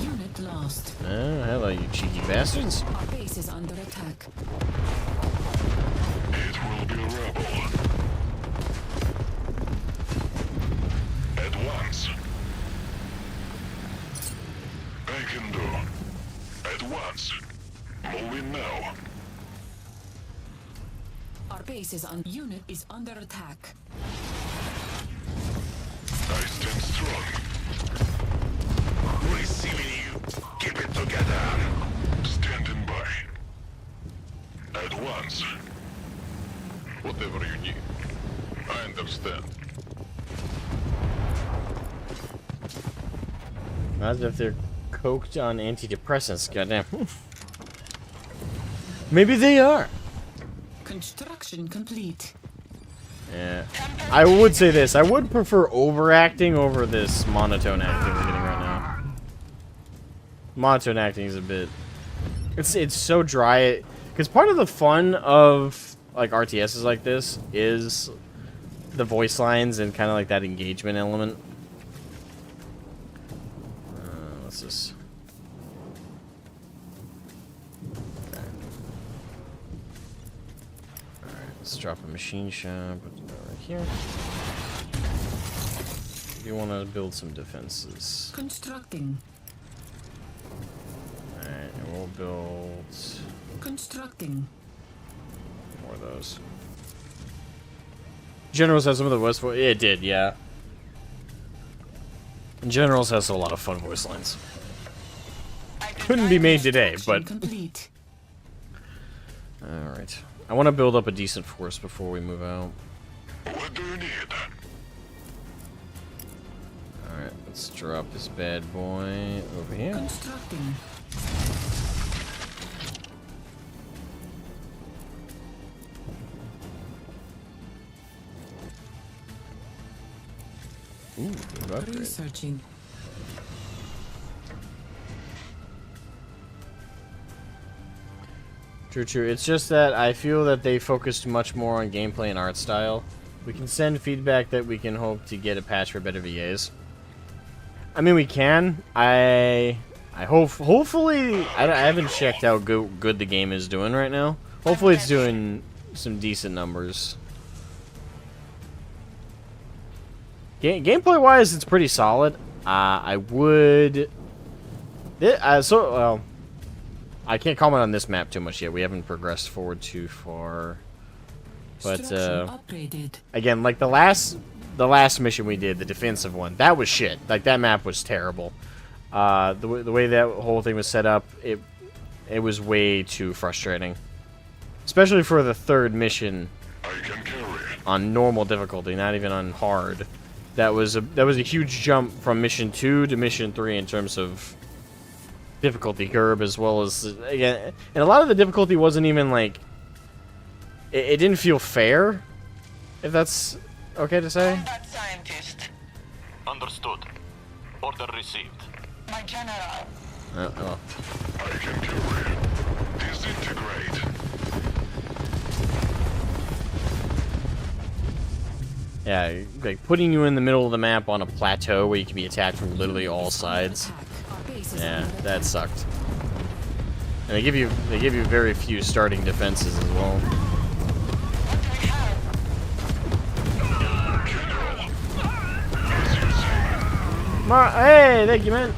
Unit lost. Oh, hello, you cheeky bastards. Our base is under attack. It will be a rebel. At once. I can do. At once. Moving now. Our base is on. Unit is under attack. I stand strong. Receiving you. Keep it together. Standing by. At once. Whatever you need. I understand. Not as if they're coked on antidepressants, goddamn. Maybe they are. Construction complete. Yeah. I would say this. I would prefer overacting over this monotone acting we're getting right now. Monotone acting is a bit... It's so dry. Because part of the fun of like RTSs like this is the voice lines and kind of like that engagement element. What's this? Okay. Alright, let's drop a machine shop. Put that right here. You want to build some defenses. Constructing. Alright, and we'll build Constructing. more of those. Generals has some of the voice. It did, yeah. And Generals has a lot of fun voice lines. Couldn't be made today, but. Complete. Alright. I want to build up a decent force before we move out. What do you need? Alright, let's drop this bad boy over here. Constructing. Ooh, good upgrade. Researching. True, true. It's just that I feel that they focused much more on gameplay and art style. We can send feedback that we can hope to get a patch for better VAs. I mean, we can. I hope. Hopefully, I haven't checked how good the game is doing right now. Hopefully, it's doing some decent numbers. Gameplay-wise, it's pretty solid. I would. Well, I can't comment on this map too much yet. We haven't progressed forward too far. But upgraded. again, like the last mission we did, the defensive one, that was shit. Like that map was terrible. The way that whole thing was set up, it was way too frustrating, especially for the third mission I can carry. on normal difficulty, not even on hard. That was a huge jump from mission 2 to mission 3 in terms of difficulty curve, as well as again, and a lot of the difficulty wasn't even like it didn't feel fair, if that's okay to say. Combat scientist. Understood. Order received. My general. Oh. I can carry. Disintegrate. Yeah, like putting you in the middle of the map on a plateau where you can be attacked from literally all sides. Yeah, that sucked. And they give you very few starting defenses as well. Hey, thank you, man.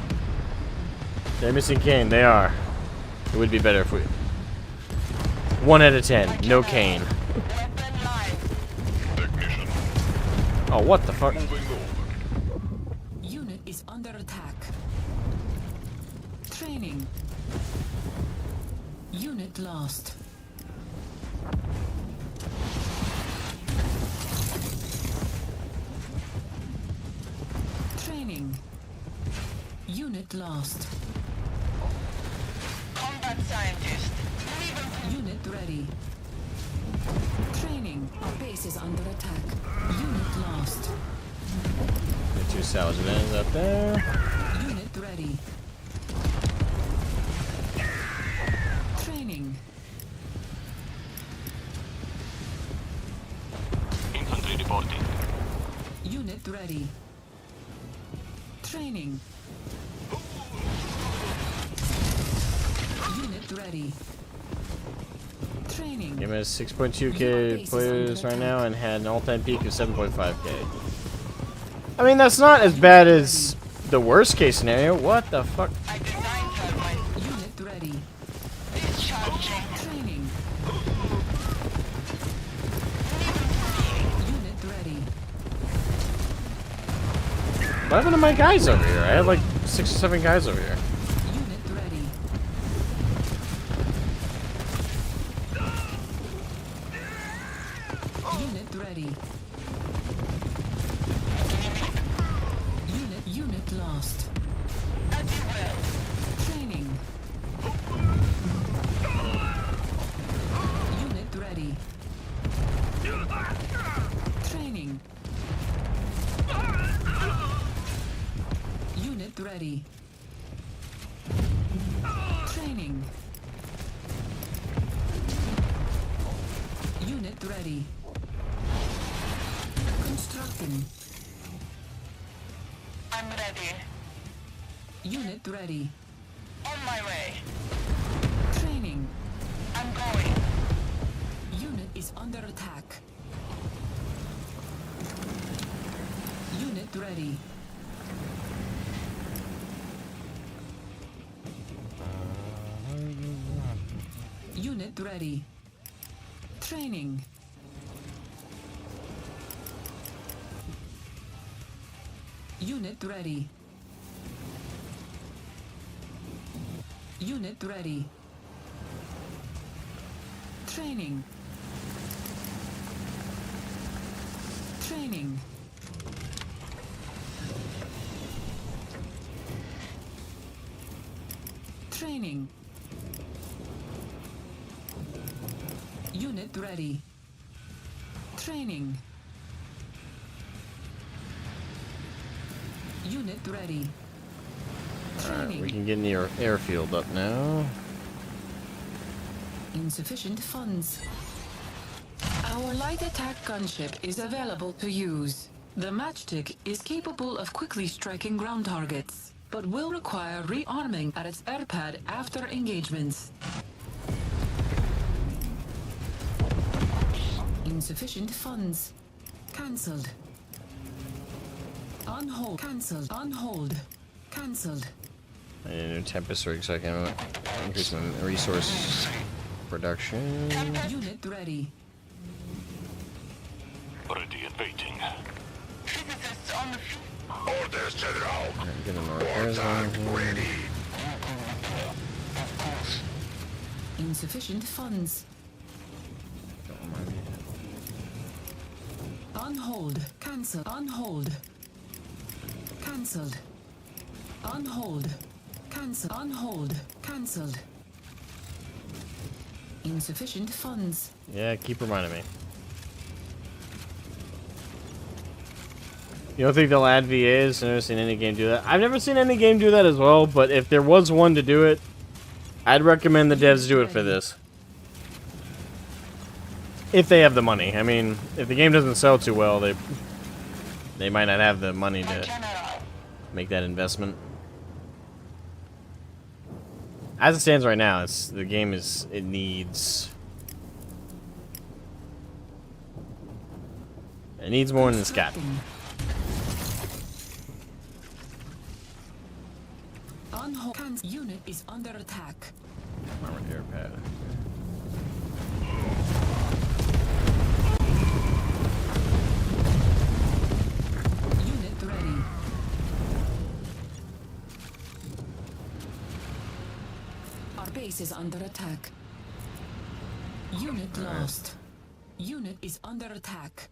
They're missing Kane. They are. It would be better if we. 1 out of 10. No Kane. Technician. Oh, what the fuck? Moving over. Unit is under attack. Training. Unit lost. Training. Unit lost. Combat scientist. Unit ready. Training. Our base is under attack. Unit lost. Get 2 salvage vans up there. Unit ready. Training. Infantry reporting. Unit ready. Training. Unit ready. Training. Game has 6.2k players right now and had an all-time peak of 7.5k. I mean, that's not as bad as the worst case scenario. What the fuck? I designed turbines. Unit ready. Discharging. Training. Unit ready. What happened to my guys over here? I had like 6 or 7 guys over here. Unit ready. Unit ready. Unit lost. Training. Unit ready. Training. Unit ready. Training. Unit ready. Constructing. I'm ready. Unit ready. On my way. Training. I'm going. Unit is under attack. Unit ready. Unit ready. Training. Unit ready. Unit ready. Training. Training. Training. Unit ready. Training. Unit ready. Alright, we can get in the airfield up now. Insufficient funds. Our light attack gunship is available to use. The Matchstick is capable of quickly striking ground targets, but will require rearming at its airpad after engagements. Insufficient funds. Cancelled. On hold. Cancelled. On hold. Cancelled. I need a new Tempest rig so I can increase my resource production. Unit ready. Ready and waiting. Physicists on the Orders, General. Alright, get in repairs on here. Ready. Insufficient funds. Don't mind me. On hold. Cancel. On hold. Cancelled. On hold. Cancel. On hold. Cancelled. Insufficient funds. Yeah, keep reminding me. You don't think they'll add VAs? I've never seen any game do that. I've never seen any game do that as well, but if there was one to do it, I'd recommend the devs do it for this. If they have the money. I mean, if the game doesn't sell too well, they might not have the money to make that investment. As it stands right now, the game it needs more than it's got. Unit is under attack. Armored air pad. Unit ready. Our base is under attack. Unit lost. Unit is under attack.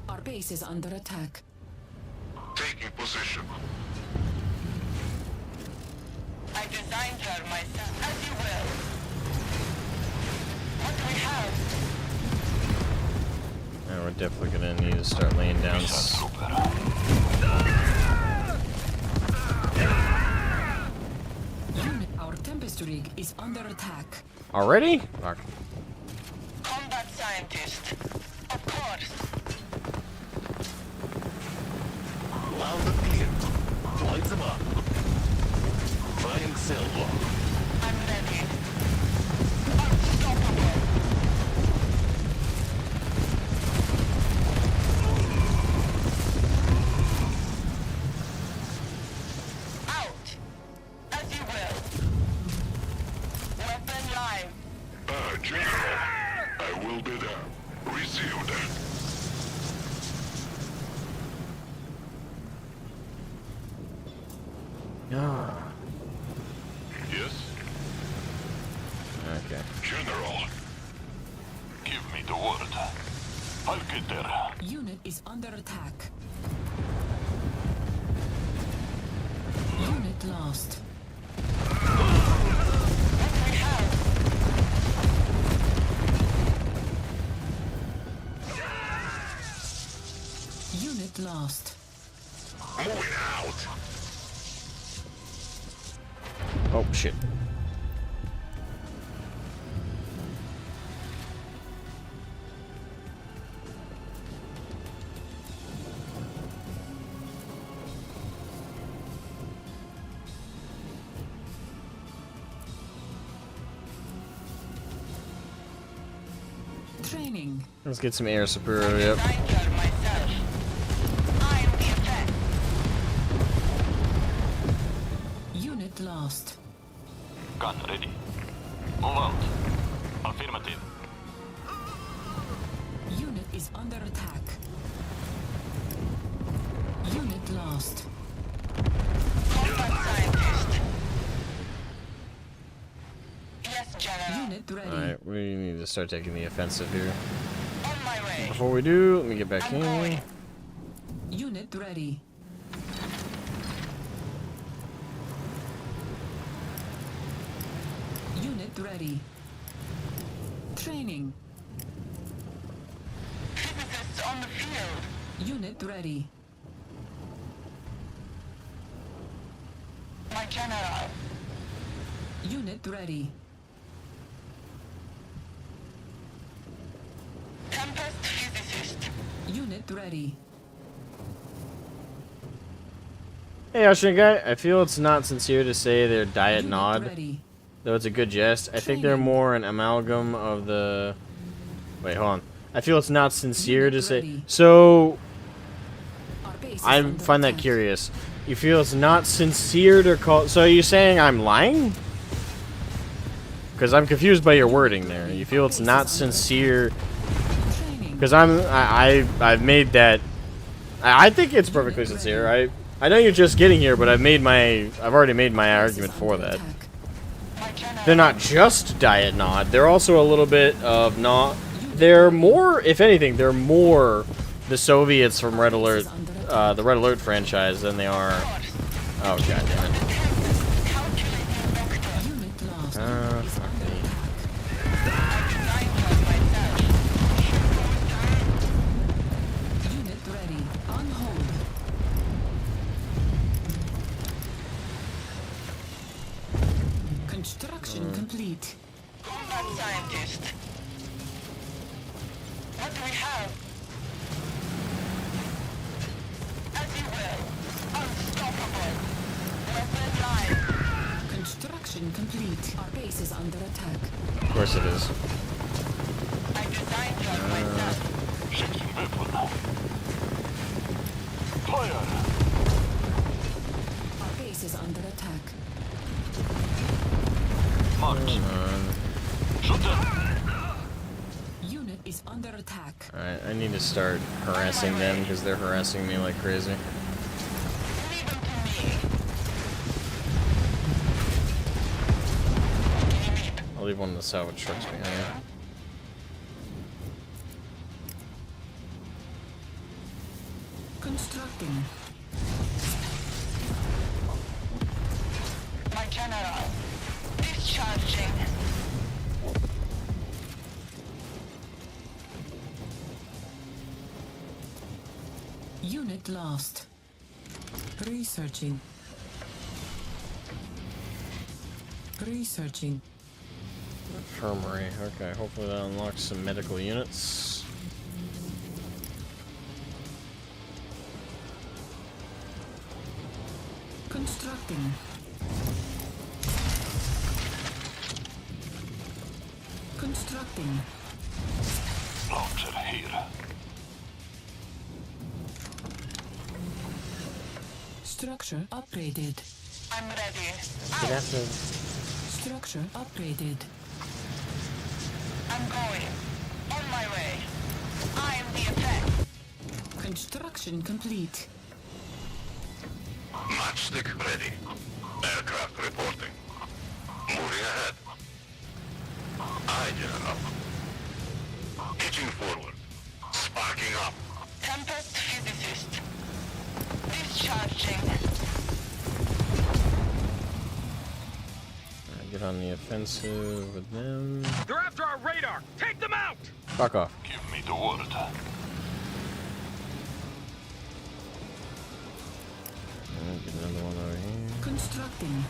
Our base is under attack. Taking position. I designed her myself. As you will. What do we have? Yeah, we're definitely gonna need to start laying down. Unit, our Tempest rig is under attack. Already? Fuck. Combat scientist. Of course. Loud and clear. Light them up. Flying silver. I'm ready. Unstoppable. Out. As you will. Weapon live. General, I will be there. Received. Ah. Yes? Okay. General, Give me the word. I'll get there. Unit is under attack. Unit lost. Unit lost. moving out. Oh shit. Training. Let's get some air superiority up. Designed her myself. I am the effect. Unit lost. Gun ready. Move out. Affirmative. Unit is under attack. Unit lost. Combat scientist. Yes, General. Unit ready. Alright, we need to start taking the offensive here. On my way. Before we do, let me get back I'm in. going. Unit ready. Unit ready. Training. Physicists on the field. Unit ready. My General. Unit ready. Tempest physicist. Unit ready. Hey, Austrian guy, I feel it's not sincere to say they're diet Unit nod, ready. though it's a good jest. I think they're Training. more an amalgam of the... Wait, hold on. I feel it's not sincere Unit to say... ready. So, Our base is I under find that attack. curious. You feel it's not sincere to call... So are you saying I'm lying? Because I'm confused by your wording there. You feel it's not sincere... Training. Because I've made that... I think it's perfectly sincere. I know you're just getting here, but I've already made my argument for that. Attack. My General. They're not just diet nod. They're also a little bit of not. They're more, if anything, they're more the Soviets from Red Alert, the Red Alert franchise than they are. Oh god damn it. Unit lost. Uh, Is under attack. I designed her myself. complete. Combat scientist. What do we have? As you will. Unstoppable. Weapon live. Construction complete. Our base is under attack. Of course it is. I designed her myself. Checking weapon. Fire! Our base is under attack. Marked. Shoot them! Unit is under attack. Alright, I need to start harassing them because they're harassing me like crazy. Leave them to me. I'll leave one of the salvage trucks behind. Constructing. My general. Discharging. Unit lost. Researching. Researching. Infirmary. Okay, hopefully that unlocks some medical units. Constructing. Constructing. Launcher here. Structure upgraded. I'm ready. Good afternoon. Structure upgraded. I'm going. On my way. I am the effect. Construction complete. Matchstick ready. Aircraft reporting. Moving ahead. Aye, General. Pitching forward. Sparking up. Tempest physicist. Discharging. Alright, get on the offensive with them. They're after our radar! Take them out! Fuck off. Give me the word. Alright, get another one over here. Constructing.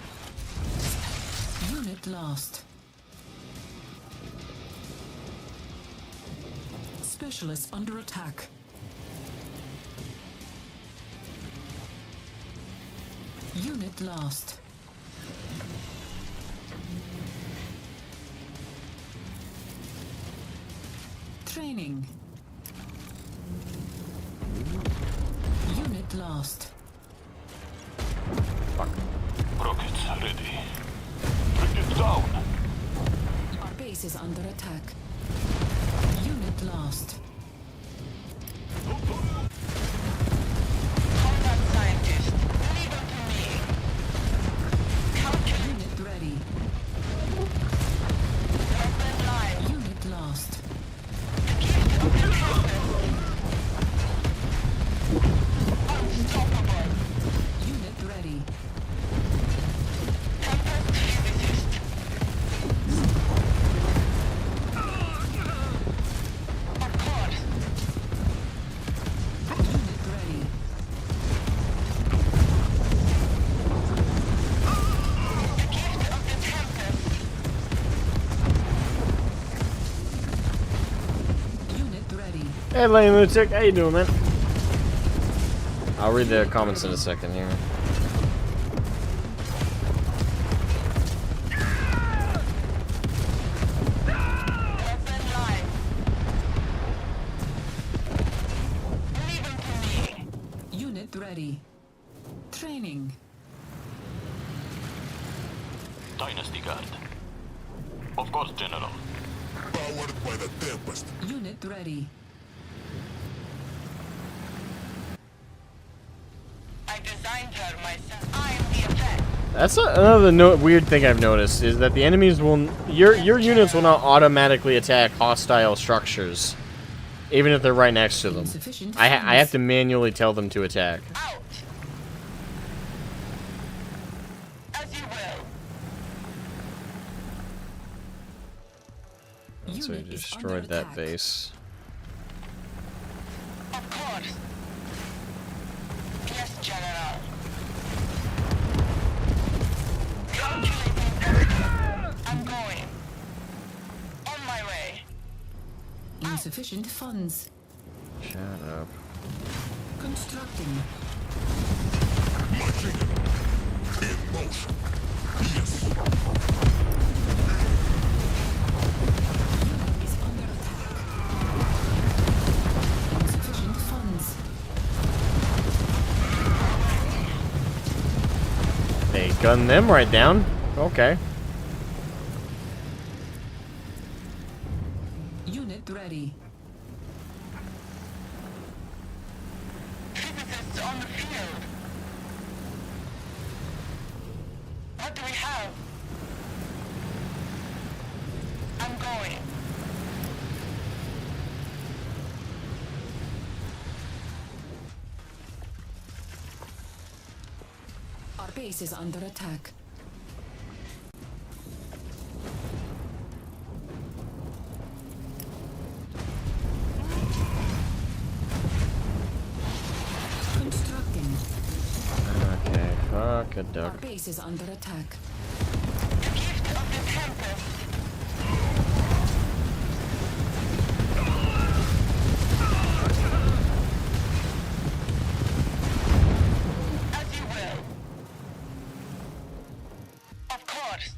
Unit lost. Specialist under attack. Unit lost. Training. Unit lost. Fuck. Rockets ready. Bring it down. Our base is under attack. Unit lost. Combat scientist. Leave them to me. Counter. Unit ready. Weapon live. Unit lost. The gift of the Tempest. Unstoppable. Unit ready. Tempest physicist. Of course. Unit ready. The gift of the Tempest. Unit ready. Hey, Lane Lutic, how you doing, man? I'll read the comments in a second here. Weapon live. Leave them to me. Unit ready. Training. Dynasty guard. Of course, General. Powered by the Tempest. Unit ready. I designed her myself. I am the effect. That's another weird thing I've noticed is that the enemies will your units will not automatically attack hostile structures, even if they're right next to them. Insufficient I have funds. to manually tell them to attack. Out. As you will. So we Unit is destroyed under that attack. base. Of course. Yes, General. Calculating. I'm going. Insufficient funds. Shut up. Constructing. Machine in motion. Yes. Is under attack. Insufficient funds. They gunned them right down. Okay. Unit ready. Physicists on the field. What do we have? I'm going. Our base is under attack. Constructing. Okay, fuck a Our duck. base is under attack. The gift of the Tempest. As you will. Of course.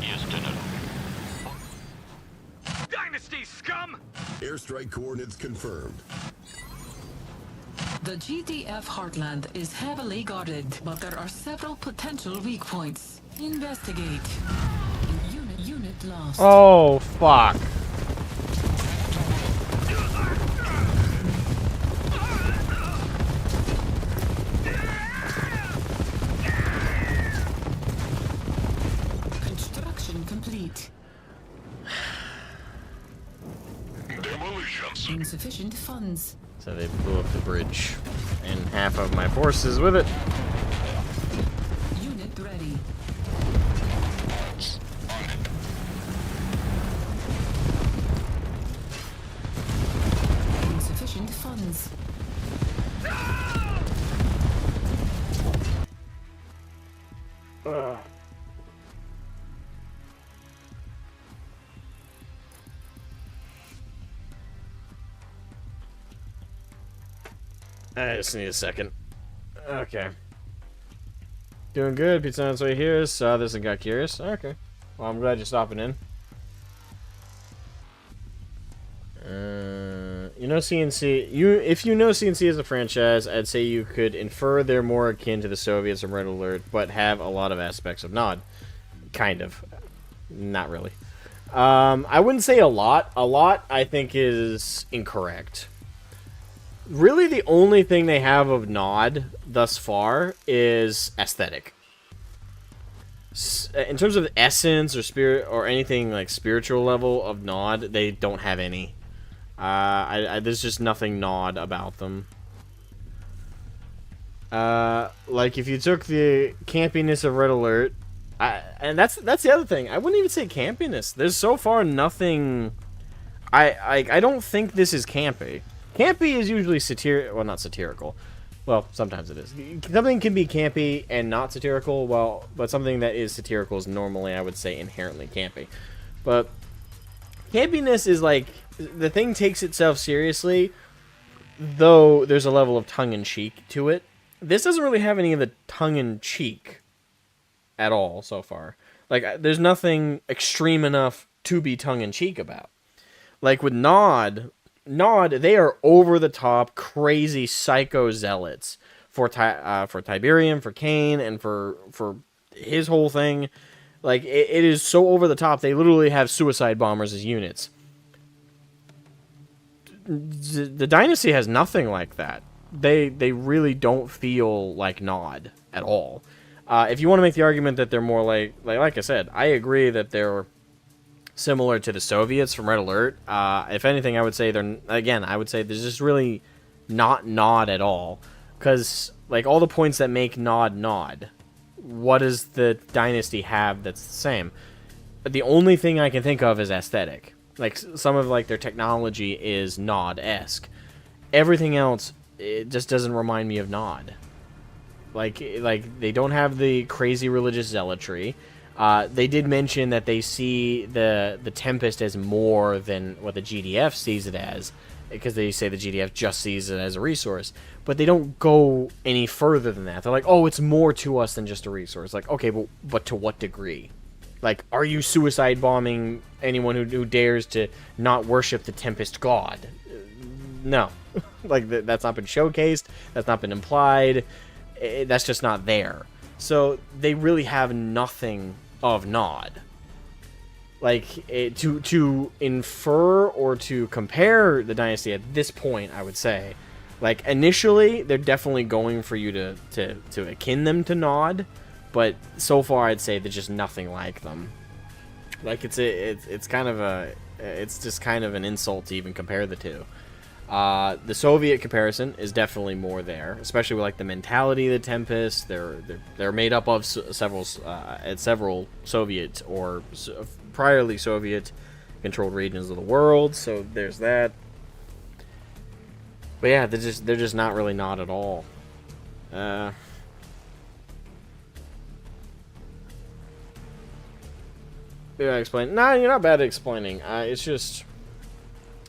Yes, General. Dynasty scum! Airstrike coordinates confirmed. The GDF Heartland is heavily guarded, but there are several potential weak points. Investigate. Unit lost. Oh, fuck. Construction complete. Demolitions. Insufficient funds. So they blew up the bridge. And half of my forces with it. Unit ready. Insufficient funds. I just need a second. Okay. Doing good. Pizza on its way here. Saw this and got curious. Okay. Well, I'm glad you're stopping in. You know CNC. If you know CNC as a franchise, I'd say you could infer they're more akin to the Soviets and Red Alert, but have a lot of aspects of Nod. Kind of. Not really. I wouldn't say a lot. A lot, I think, is incorrect. Really, the only thing they have of Nod thus far is aesthetic. In terms of essence or spirit or anything like spiritual level of Nod, they don't have any. There's just nothing Nod about them. Like if you took the campiness of Red Alert, and that's the other thing. I wouldn't even say campiness. There's so far nothing. I don't think this is campy. Campy is usually well, not satirical. Well, sometimes it is. Something can be campy and not satirical, but something that is satirical is normally, I would say, inherently campy. But campiness is like, the thing takes itself seriously, though there's a level of tongue-in-cheek to it. This doesn't really have any of the tongue-in-cheek at all so far. Like, there's nothing extreme enough to be tongue-in-cheek about. Like with Nod, they are over-the-top, crazy psycho zealots for Tiberium, for Kane, and for his whole thing. Like, it is so over-the-top, they literally have suicide bombers as units. The Dynasty has nothing like that. They really don't feel like Nod at all. If you want to make the argument that they're more like I said, I agree that they're similar to the Soviets from Red Alert. If anything, I would say there's just really not Nod at all. Because, like, all the points that make Nod, what does the Dynasty have that's the same? But the only thing I can think of is aesthetic. Like, some of, like, their technology is Nod-esque. Everything else, it just doesn't remind me of Nod. Like they don't have the crazy religious zealotry. They did mention that they see the Tempest as more than what the GDF sees it as, because they say the GDF just sees it as a resource, but they don't go any further than that. They're like, oh, it's more to us than just a resource. Like, okay, but to what degree? Like, are you suicide bombing anyone who dares to not worship the Tempest god? No. Like, that's not been showcased. That's not been implied. That's just not there. So, they really have nothing of Nod. Like, to infer or to compare the Dynasty at this point, I would say, like, initially, they're definitely going for you to akin them to Nod, but so far, I'd say there's just nothing like them. Like, it's kind of it's just kind of an insult to even compare the two. The Soviet comparison is definitely more there, especially with like the mentality of the Tempest. They're made up of several Soviet or priorly Soviet controlled regions of the world. So there's that. But yeah, they're just not really not at all. Maybe I explain. Nah, you're not bad at explaining. It's just,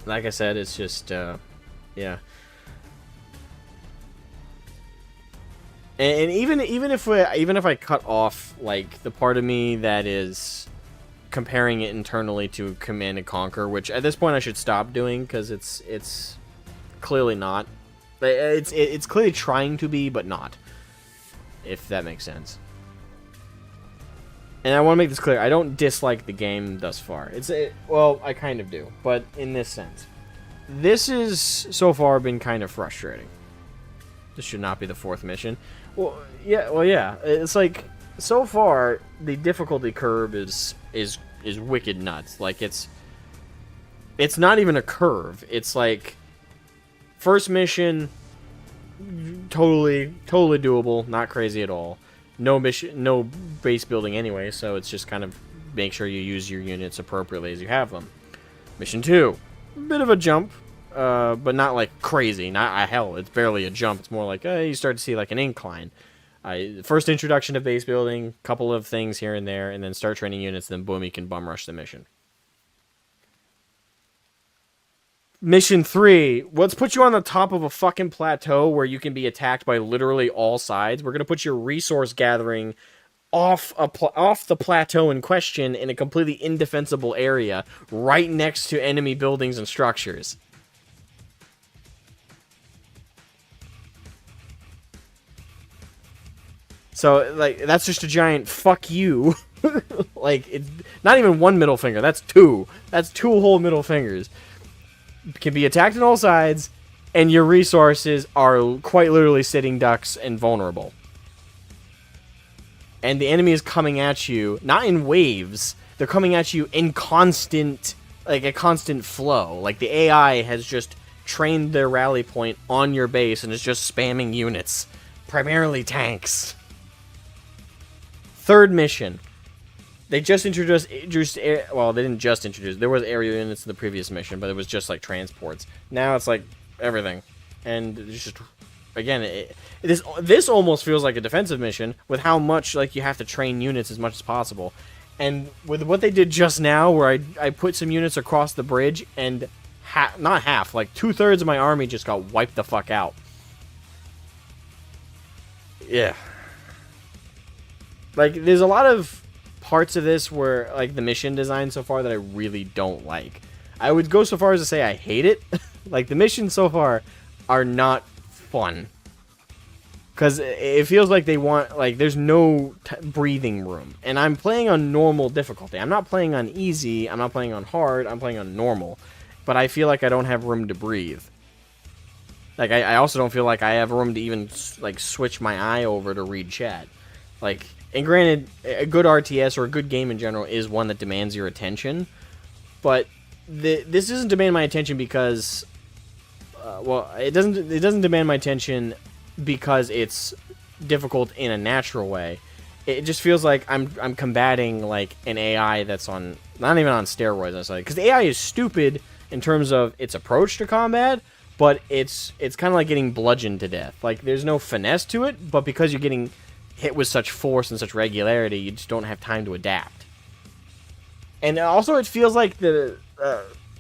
like I said, it's just, yeah. And even if I cut off like the part of me that is comparing it internally to Command and Conquer, which at this point I should stop doing because it's clearly not. It's clearly trying to be, but not. If that makes sense. And I want to make this clear, I don't dislike the game thus far. Well, I kind of do, but in this sense. This has so far been kind of frustrating. This should not be the 4th mission. Well, yeah. It's like, so far, the difficulty curve is wicked nuts. Like, it's not even a curve. It's like, first mission, totally doable, not crazy at all. No base building anyway, so it's just kind of make sure you use your units appropriately as you have them. Mission 2, a bit of a jump, but not like crazy. Hell, it's barely a jump. It's more like you start to see like an incline. First introduction to base building, couple of things here and there, and then start training units. Then boom, you can bum rush the mission. Mission 3, let's put you on the top of a fucking plateau where you can be attacked by literally all sides. We're going to put your resource gathering off the plateau in question in a completely indefensible area right next to enemy buildings and structures. So, like, that's just a giant fuck you. Like, it's not even one middle finger, that's 2. That's 2 whole middle fingers. Can be attacked on all sides, and your resources are quite literally sitting ducks and vulnerable. And the enemy is coming at you, not in waves, they're coming at you in constant, like a constant flow. Like the AI has just trained their rally point on your base and is just spamming units. Primarily tanks. 3rd mission. They just introduced well, they didn't just introduce. There was aerial units in the previous mission, but it was just like transports. Now it's like everything, and it's just again, this almost feels like a defensive mission with how much like you have to train units as much as possible. And with what they did just now, where I put some units across the bridge, and not half, like 2/3 of my army just got wiped the fuck out. Yeah, like there's a lot of parts of this where, like, the mission design so far that I really don't like. I would go so far as to say I hate it. Like, the missions so far are not fun. Because it feels like they want, like, there's no breathing room. And I'm playing on normal difficulty. I'm not playing on easy, I'm not playing on hard, I'm playing on normal. But I feel like I don't have room to breathe. Like, I also don't feel like I have room to even, like, switch my eye over to read chat. Like, and granted, a good RTS or a good game in general is one that demands your attention, but this doesn't demand my attention because, well, it doesn't demand my attention because it's difficult in a natural way. It just feels like I'm combating like an AI that's on not even on steroids necessarily, because the AI is stupid in terms of its approach to combat, but it's kind of like getting bludgeoned to death. Like there's no finesse to it, but because you're getting hit with such force and such regularity, you just don't have time to adapt. And also, it feels like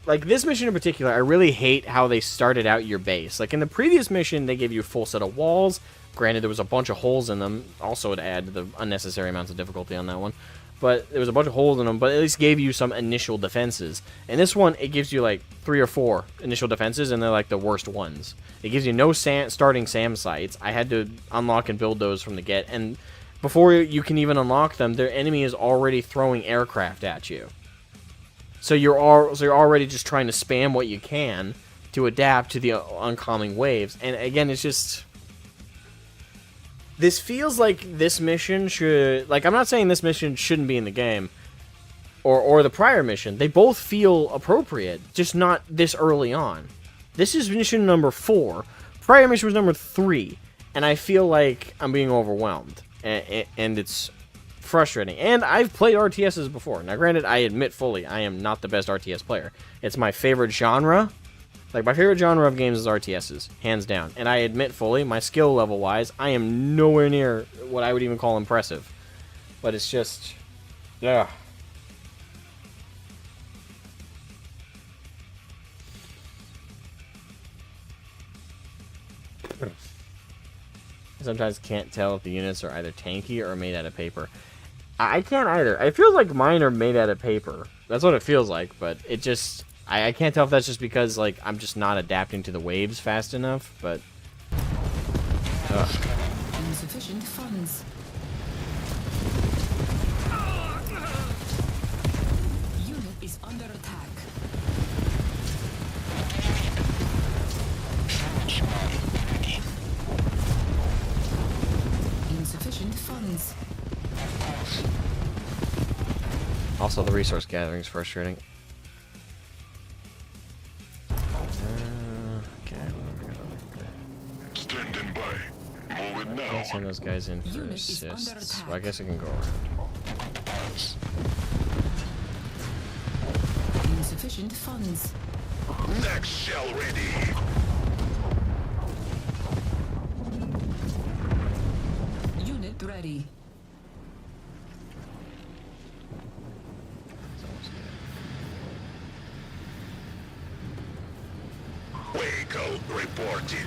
like this mission in particular, I really hate how they started out your base. Like in the previous mission, they gave you a full set of walls. Granted, there was a bunch of holes in them. Also, it added the unnecessary amounts of difficulty on that one. But there was a bunch of holes in them, but at least gave you some initial defenses. And this one, it gives you like 3 or 4 initial defenses, and they're like the worst ones. It gives you no starting SAM sites. I had to unlock and build those from the get, and before you can even unlock them, their enemy is already throwing aircraft at you. So you're already just trying to spam what you can to adapt to the oncoming waves. And again, it's just... This feels like this mission should... Like, I'm not saying this mission shouldn't be in the game. Or the prior mission. They both feel appropriate, just not this early on. This is mission number 4. Prior mission was number 3. And I feel like I'm being overwhelmed. And it's frustrating. And I've played RTSs before. Now, granted, I admit fully, I am not the best RTS player. It's my favorite genre. Like, my favorite genre of games is RTSs, hands down. And I admit fully, my skill level-wise, I am nowhere near what I would even call impressive. But it's just... yeah. Sometimes can't tell if the units are either tanky or made out of paper. I can't either. It feels like mine are made out of paper. That's what it feels like, but it just... I can't tell if that's just because, like, I'm just not adapting to the waves fast enough, but... Insufficient funds. Unit is under attack. Insufficient funds. Also, the resource gathering is frustrating. Standing by. Moving now. Can't send those guys in for assists. Well, I guess I can go around. Insufficient funds. Next shell ready. Unit ready. Vehicle reporting.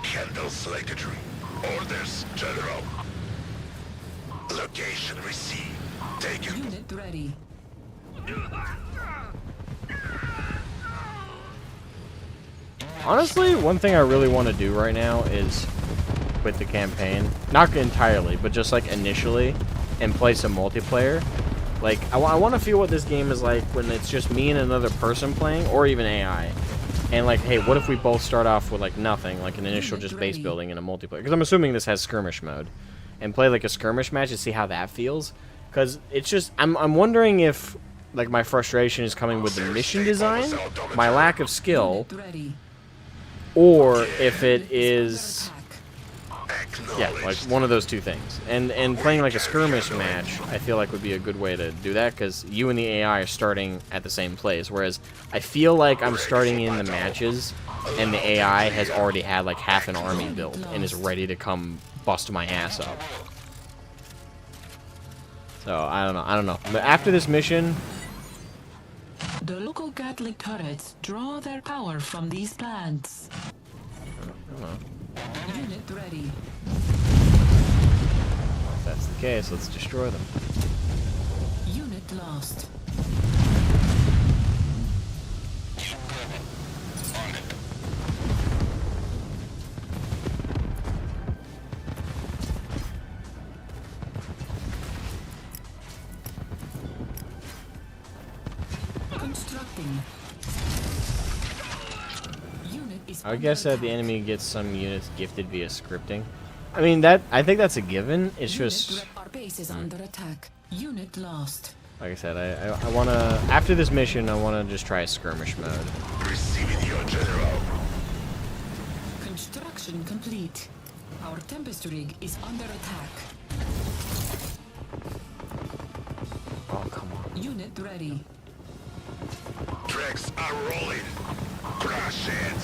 Handle circuitry. Orders, General. Location received. Taken. Unit ready. Honestly, one thing I really want to do right now is quit the campaign. Not entirely, but just like initially, and play some multiplayer. Like, I want to feel what this game is like when it's just me and another person playing, or even AI. And like, hey, what if we both start off with like nothing, like an initial just base building in a multiplayer? Because I'm assuming this has skirmish mode. And play like a skirmish match and see how that feels. Because it's just, I'm wondering if like my frustration is coming with the mission design, my lack of skill, or if it is, yeah, like one of those two things. And playing like a skirmish match, I feel like would be a good way to do that, because you and the AI are starting at the same place, whereas I feel like I'm starting in the matches, and the AI has already had like half an army built, and is ready to come bust my ass up. So, I don't know. But after this mission... The local Gatling turrets draw their power from these plants. Unit ready. If that's the case, let's destroy them. Unit lost. Constructing. Unit is I would guess that the enemy gets some units gifted via scripting. I mean, I think that's a given. It's just... Our base is under attack. Unit lost. Like I said, I want to... After this mission, I want to just try a skirmish mode. Receiving your General. Construction complete. Our Tempest rig is under attack. Oh, come on. Unit ready. Tracks are rolling. Crash it.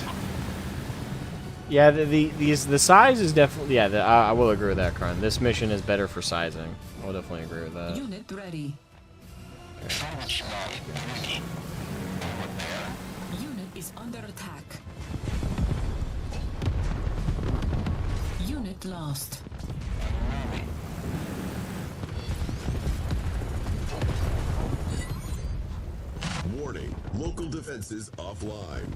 Yeah, the size is definitely, yeah, I will agree with that, Kron. This mission is better for sizing. I'll definitely agree with that. Unit ready. Unit is under attack. Unit lost. Warning, local defenses offline.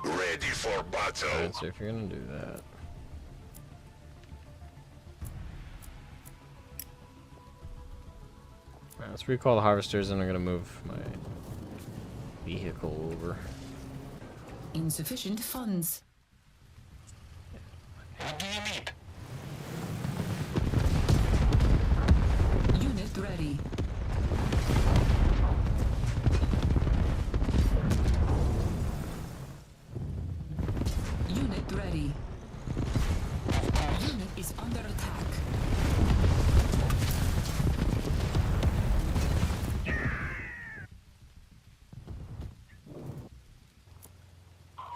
Ready for battle. Alright, so if you're gonna do that. Alright, let's recall the harvesters and I'm gonna move my vehicle over. Insufficient funds. What do you need? Unit ready. Unit ready. Unit is under attack.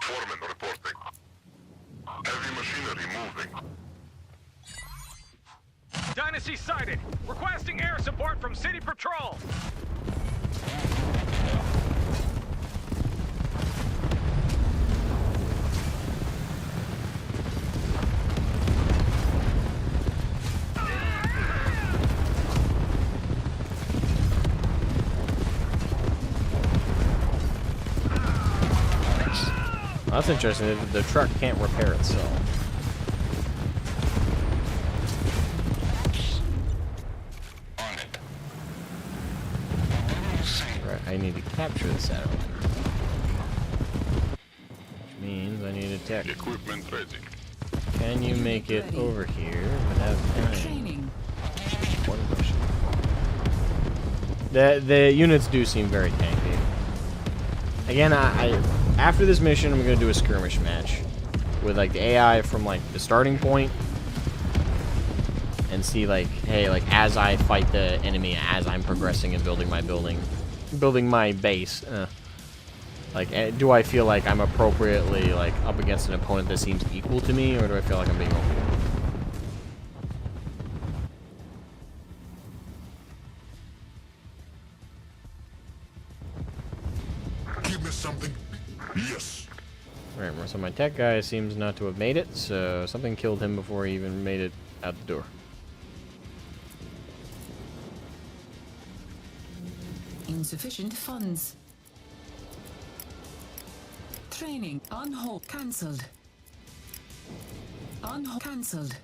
Foreman reporting. Heavy machinery moving. Dynasty sighted. Requesting air support from City Patrol. That's interesting. The truck can't repair itself. On it. Right, I need to capture the satellite. Which means I need a tech. Equipment ready. Can you make it over here without dying? Training. One question. The units do seem very tanky. Again, I after this mission, I'm gonna do a skirmish match with like the AI from like the starting point, and see like, hey, like as I fight the enemy, as I'm progressing and building my base, like, do I feel like I'm appropriately like up against an opponent that seems equal to me, or do I feel like I'm being overwhelmed? Give me something. Yes. Alright, so my tech guy seems not to have made it, so something killed him before he even made it out the door. Insufficient funds. Training on hold. Cancelled. On hold. Cancelled.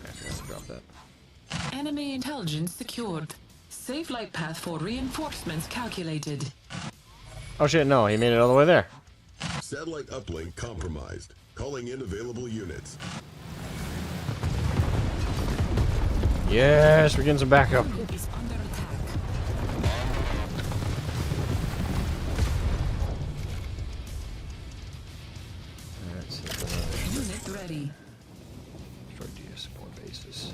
I forgot to drop that. Enemy intelligence secured. Safe flight path for reinforcements calculated. Oh shit, no, he made it all the way there. Satellite uplink compromised. Calling in available units. Yes, we're getting some backup. Unit is under attack. Alright, so Unit ready. destroy DS support bases.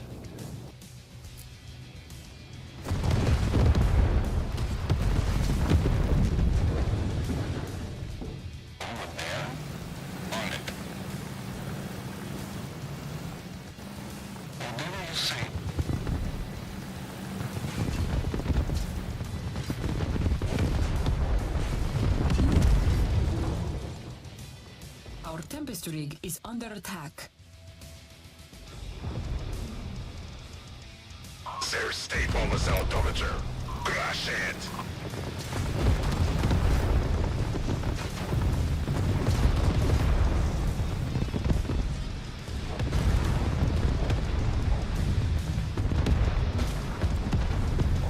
Our Tempest rig is under attack. There's stable on the altimeter. Crash it.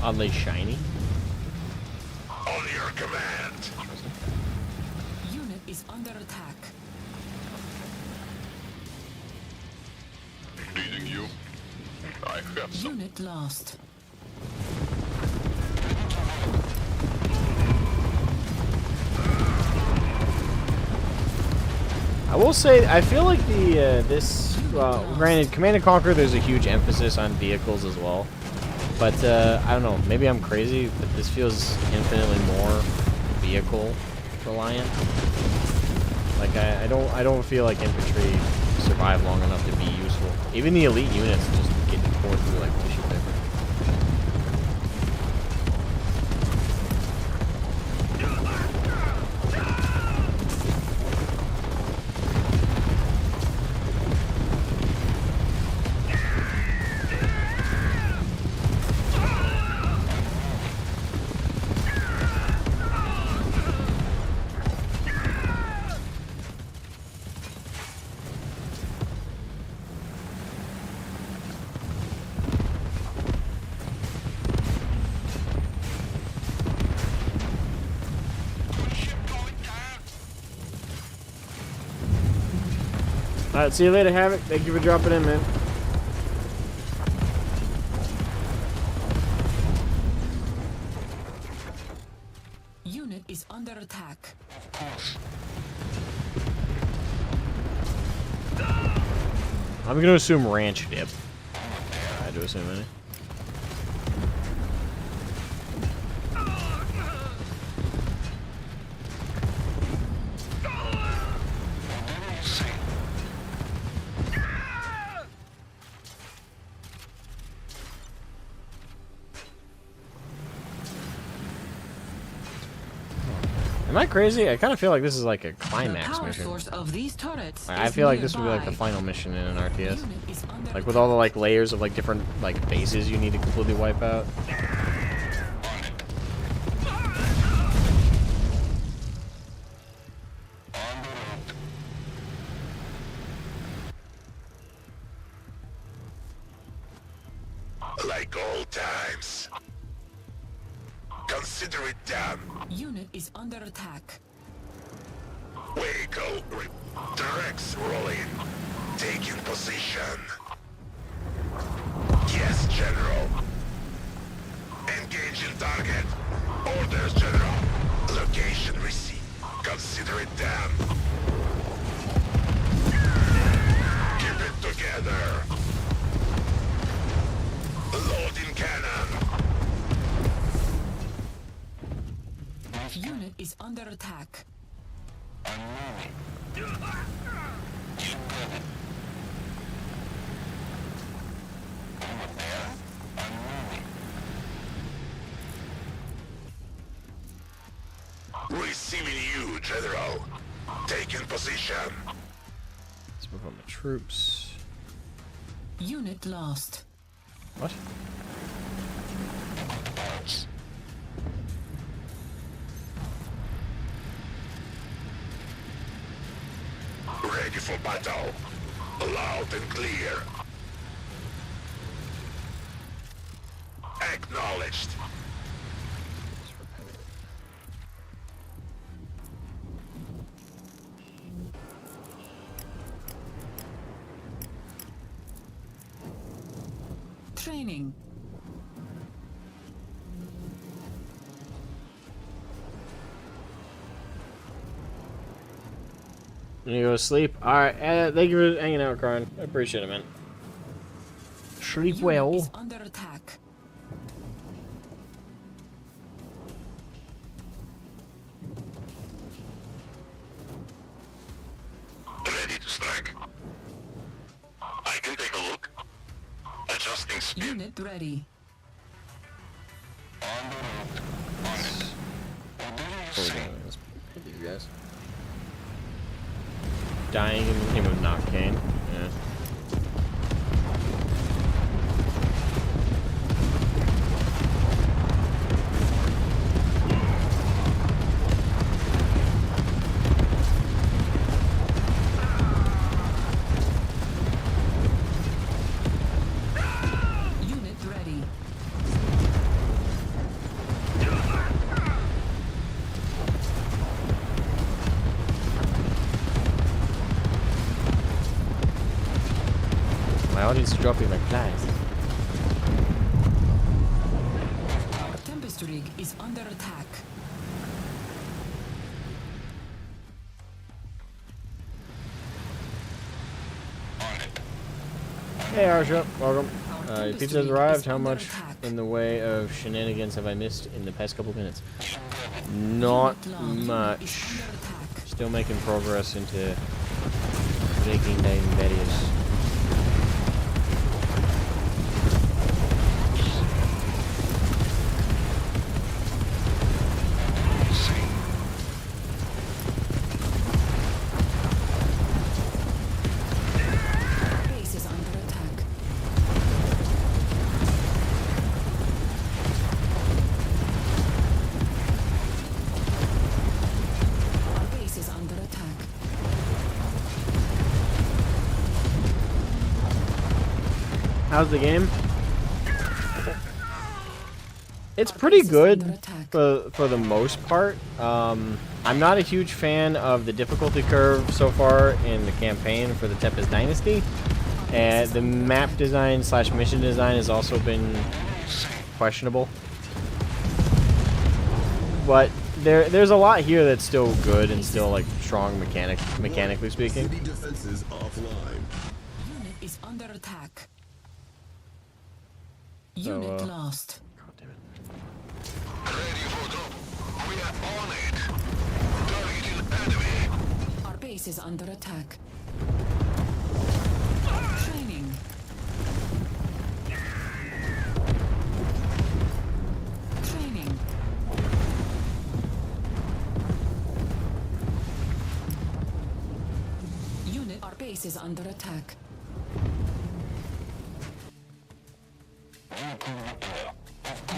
Oddly shiny. On your command. Unit is under attack. Reading you. I have some. Unit lost. I will say, I feel like granted, Command & Conquer, there's a huge emphasis on vehicles as well. But, I don't know, maybe I'm crazy, but this feels infinitely more vehicle reliant. Like, I don't feel like infantry survive long enough to be useful. Even the elite units just get poured through like tissue paper. Alright, see you later, Havoc. Thank you for dropping in, man. Unit is under attack. I'm gonna assume ranch dip. I do assume any. Am I crazy? I kind of feel like this is like a climax mission. Of these turrets I feel like this would be like the final mission in an RTS. Like with all the like layers of like different like bases you need to completely wipe out. Like old times. Consider it done. Unit is under attack. Vehicle directs rolling. Taking position. Yes, General. Engaging target. Orders, General. Location received. Consider it done. Keep it together. Loading cannon. Unit is under attack. Receiving you, General. Taking position. Let's move on the troops. Unit lost. What? Ready for battle. Loud and clear. Acknowledged. Training. You go to sleep? Alright, thank you for hanging out, Karn. I appreciate it, man. Sleep Unit well. is under attack. Ready to strike. I can take a look. Adjusting speed. Unit ready. On the route. On it. What do you Hold say? on, let's hit these guys. Dying in the name of Nockane. Yeah. Unit ready. My audience is dropping like flies. Tempest rig is under attack. Hey, Arsha, welcome. Your Tempest pizza has rig arrived. is How under much attack. in the way of shenanigans have I missed in the past couple minutes? Not Unit lost. Unit much. is under attack. Still making progress into breaking down barriers. Base is under attack. Our base is under attack. How's the game? It's pretty good for the most part. I'm not a huge fan of the difficulty curve so far in the campaign for the Tempest Dynasty. And the map design slash mission design has also been questionable. But there's a lot here that's still good and still like strong mechanically speaking. City defenses offline. Unit is under attack. So, Unit lost. God damn it. Ready for drop. We are on it. Targeting enemy. Our base is under attack. Training. Training. Unit, our base is under attack.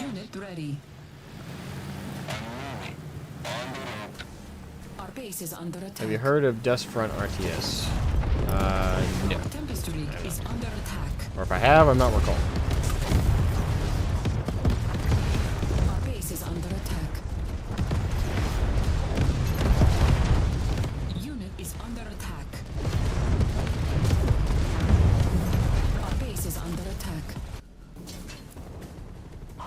Unit ready. Our base is under attack. Have you heard of Dust Front RTS? No. Tempest rig is under attack. Or if I have, I'm not recalling. Our base is under attack. Unit is under attack. Our base is under attack.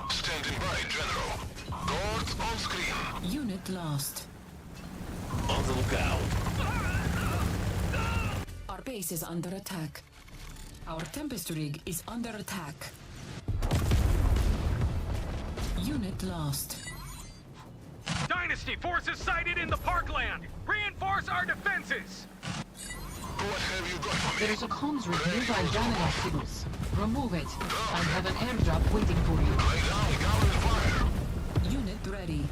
Standing by, General. Guards on screen. Unit lost. On the lookout. Our base is under attack. Our Tempest rig is under attack. Unit lost. Dynasty forces sighted in the parkland. Reinforce our defenses. What have you got for me? There is a comms rig nearby Janela signals. Remove it. I have an airdrop waiting for you. Lay down, cover the fire. Unit ready.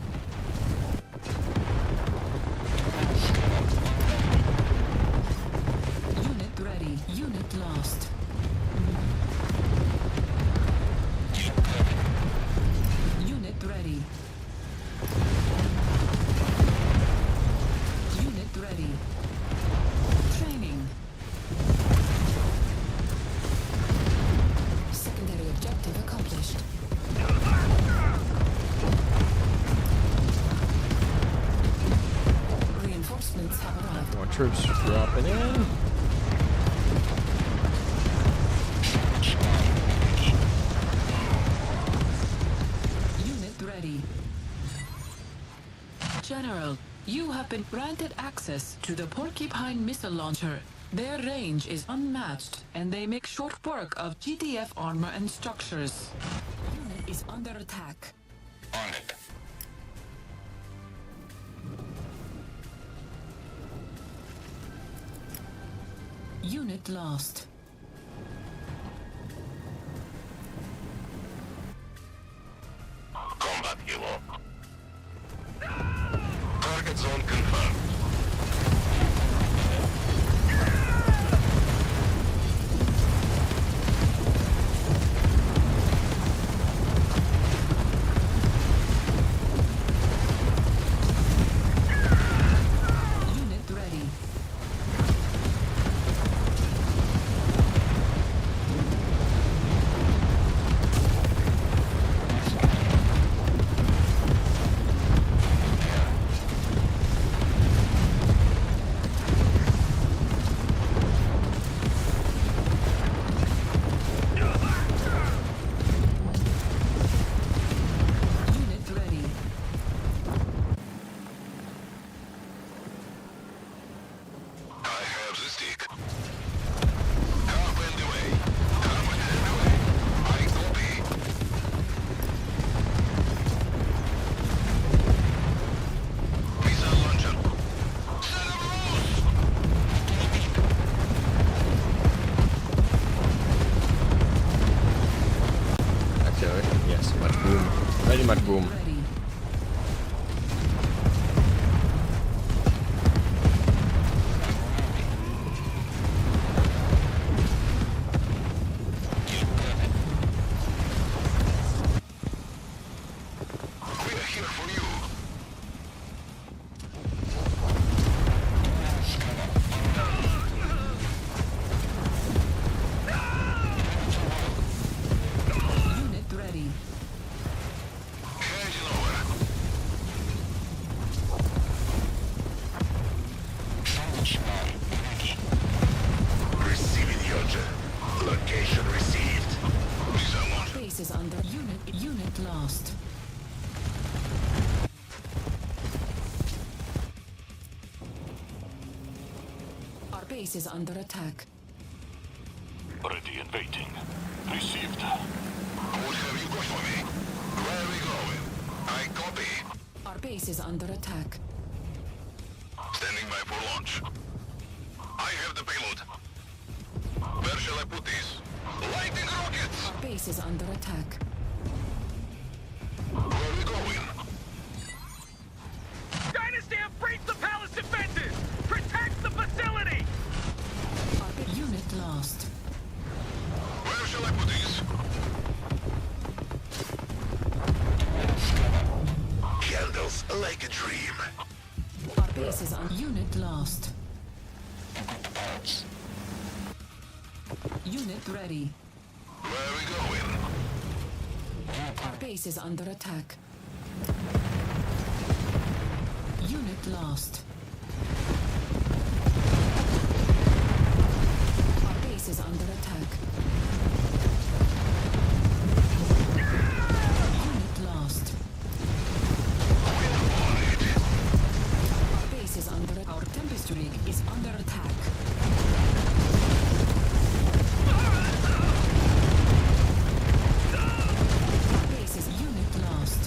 Unit ready. Unit lost. Unit ready. Unit ready. Training. Secondary objective accomplished. Reinforcements have arrived. More troops dropping in. Unit ready. General, you have been granted access to the Porcupine missile launcher. Their range is unmatched, and they make short work of GDF armor and structures. Unit is under attack. On it. Unit lost. Combat hero. Target zone confirmed. Unit ready. Too much boom. Ready. We're here for you. Unit ready. Heading over. Receiving the order. Location received. These are not. Base is under unit lost. Our base is under attack. Ready and waiting. Received. What have you got for me? Where are we going? I copy. Our base is under attack. Standing by for launch. I have the payload. Where shall I put these? Lightning rockets! Our base is under attack. Where are we going? Dynasty have breached the palace defenses! Protect the facility! Our unit lost. Where shall I put these? Candles like a dream. Our base is on unit lost. Unit ready. Where are we going? Our base is under attack. Unit lost. Our base is under attack. Unit lost. Our base is under. Our Tempest rig is under attack. Our base is unit lost.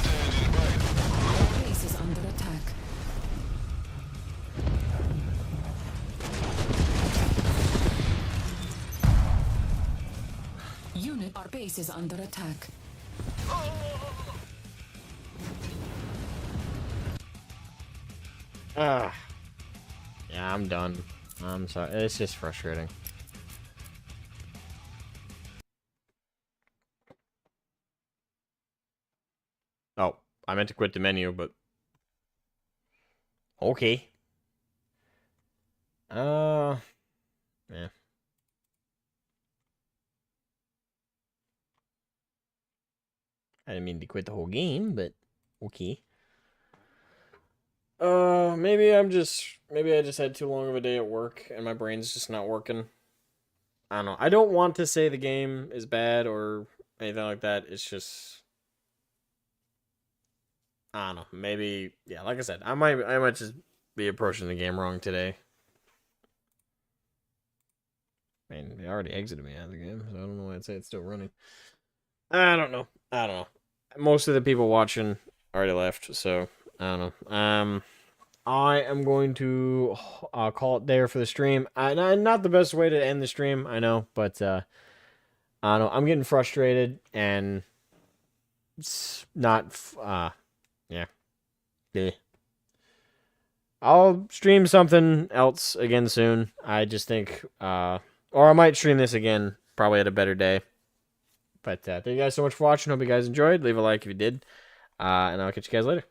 Standing by. Our base is under attack. Unit, our base is under attack. Ah. Yeah, I'm done. I'm sorry. It's just frustrating. Oh, I meant to quit the menu, but... Okay. Yeah. I didn't mean to quit the whole game, but okay. Maybe I just had too long of a day at work and my brain's just not working. I don't know. I don't want to say the game is bad or anything like that. It's just, I don't know. Maybe, yeah, like I said, I might just be approaching the game wrong today. I mean, they already exited me out of the game, so I don't know why I'd say it's still running. I don't know. Most of the people watching already left, so I don't know. I am going to call it there for the stream. Not the best way to end the stream, I know, but I don't know. I'm getting frustrated and it's not. Yeah. I'll stream something else again soon. I just think, or I might stream this again, probably at a better day. But thank you guys so much for watching. Hope you guys enjoyed. Leave a like if you did. And I'll catch you guys later.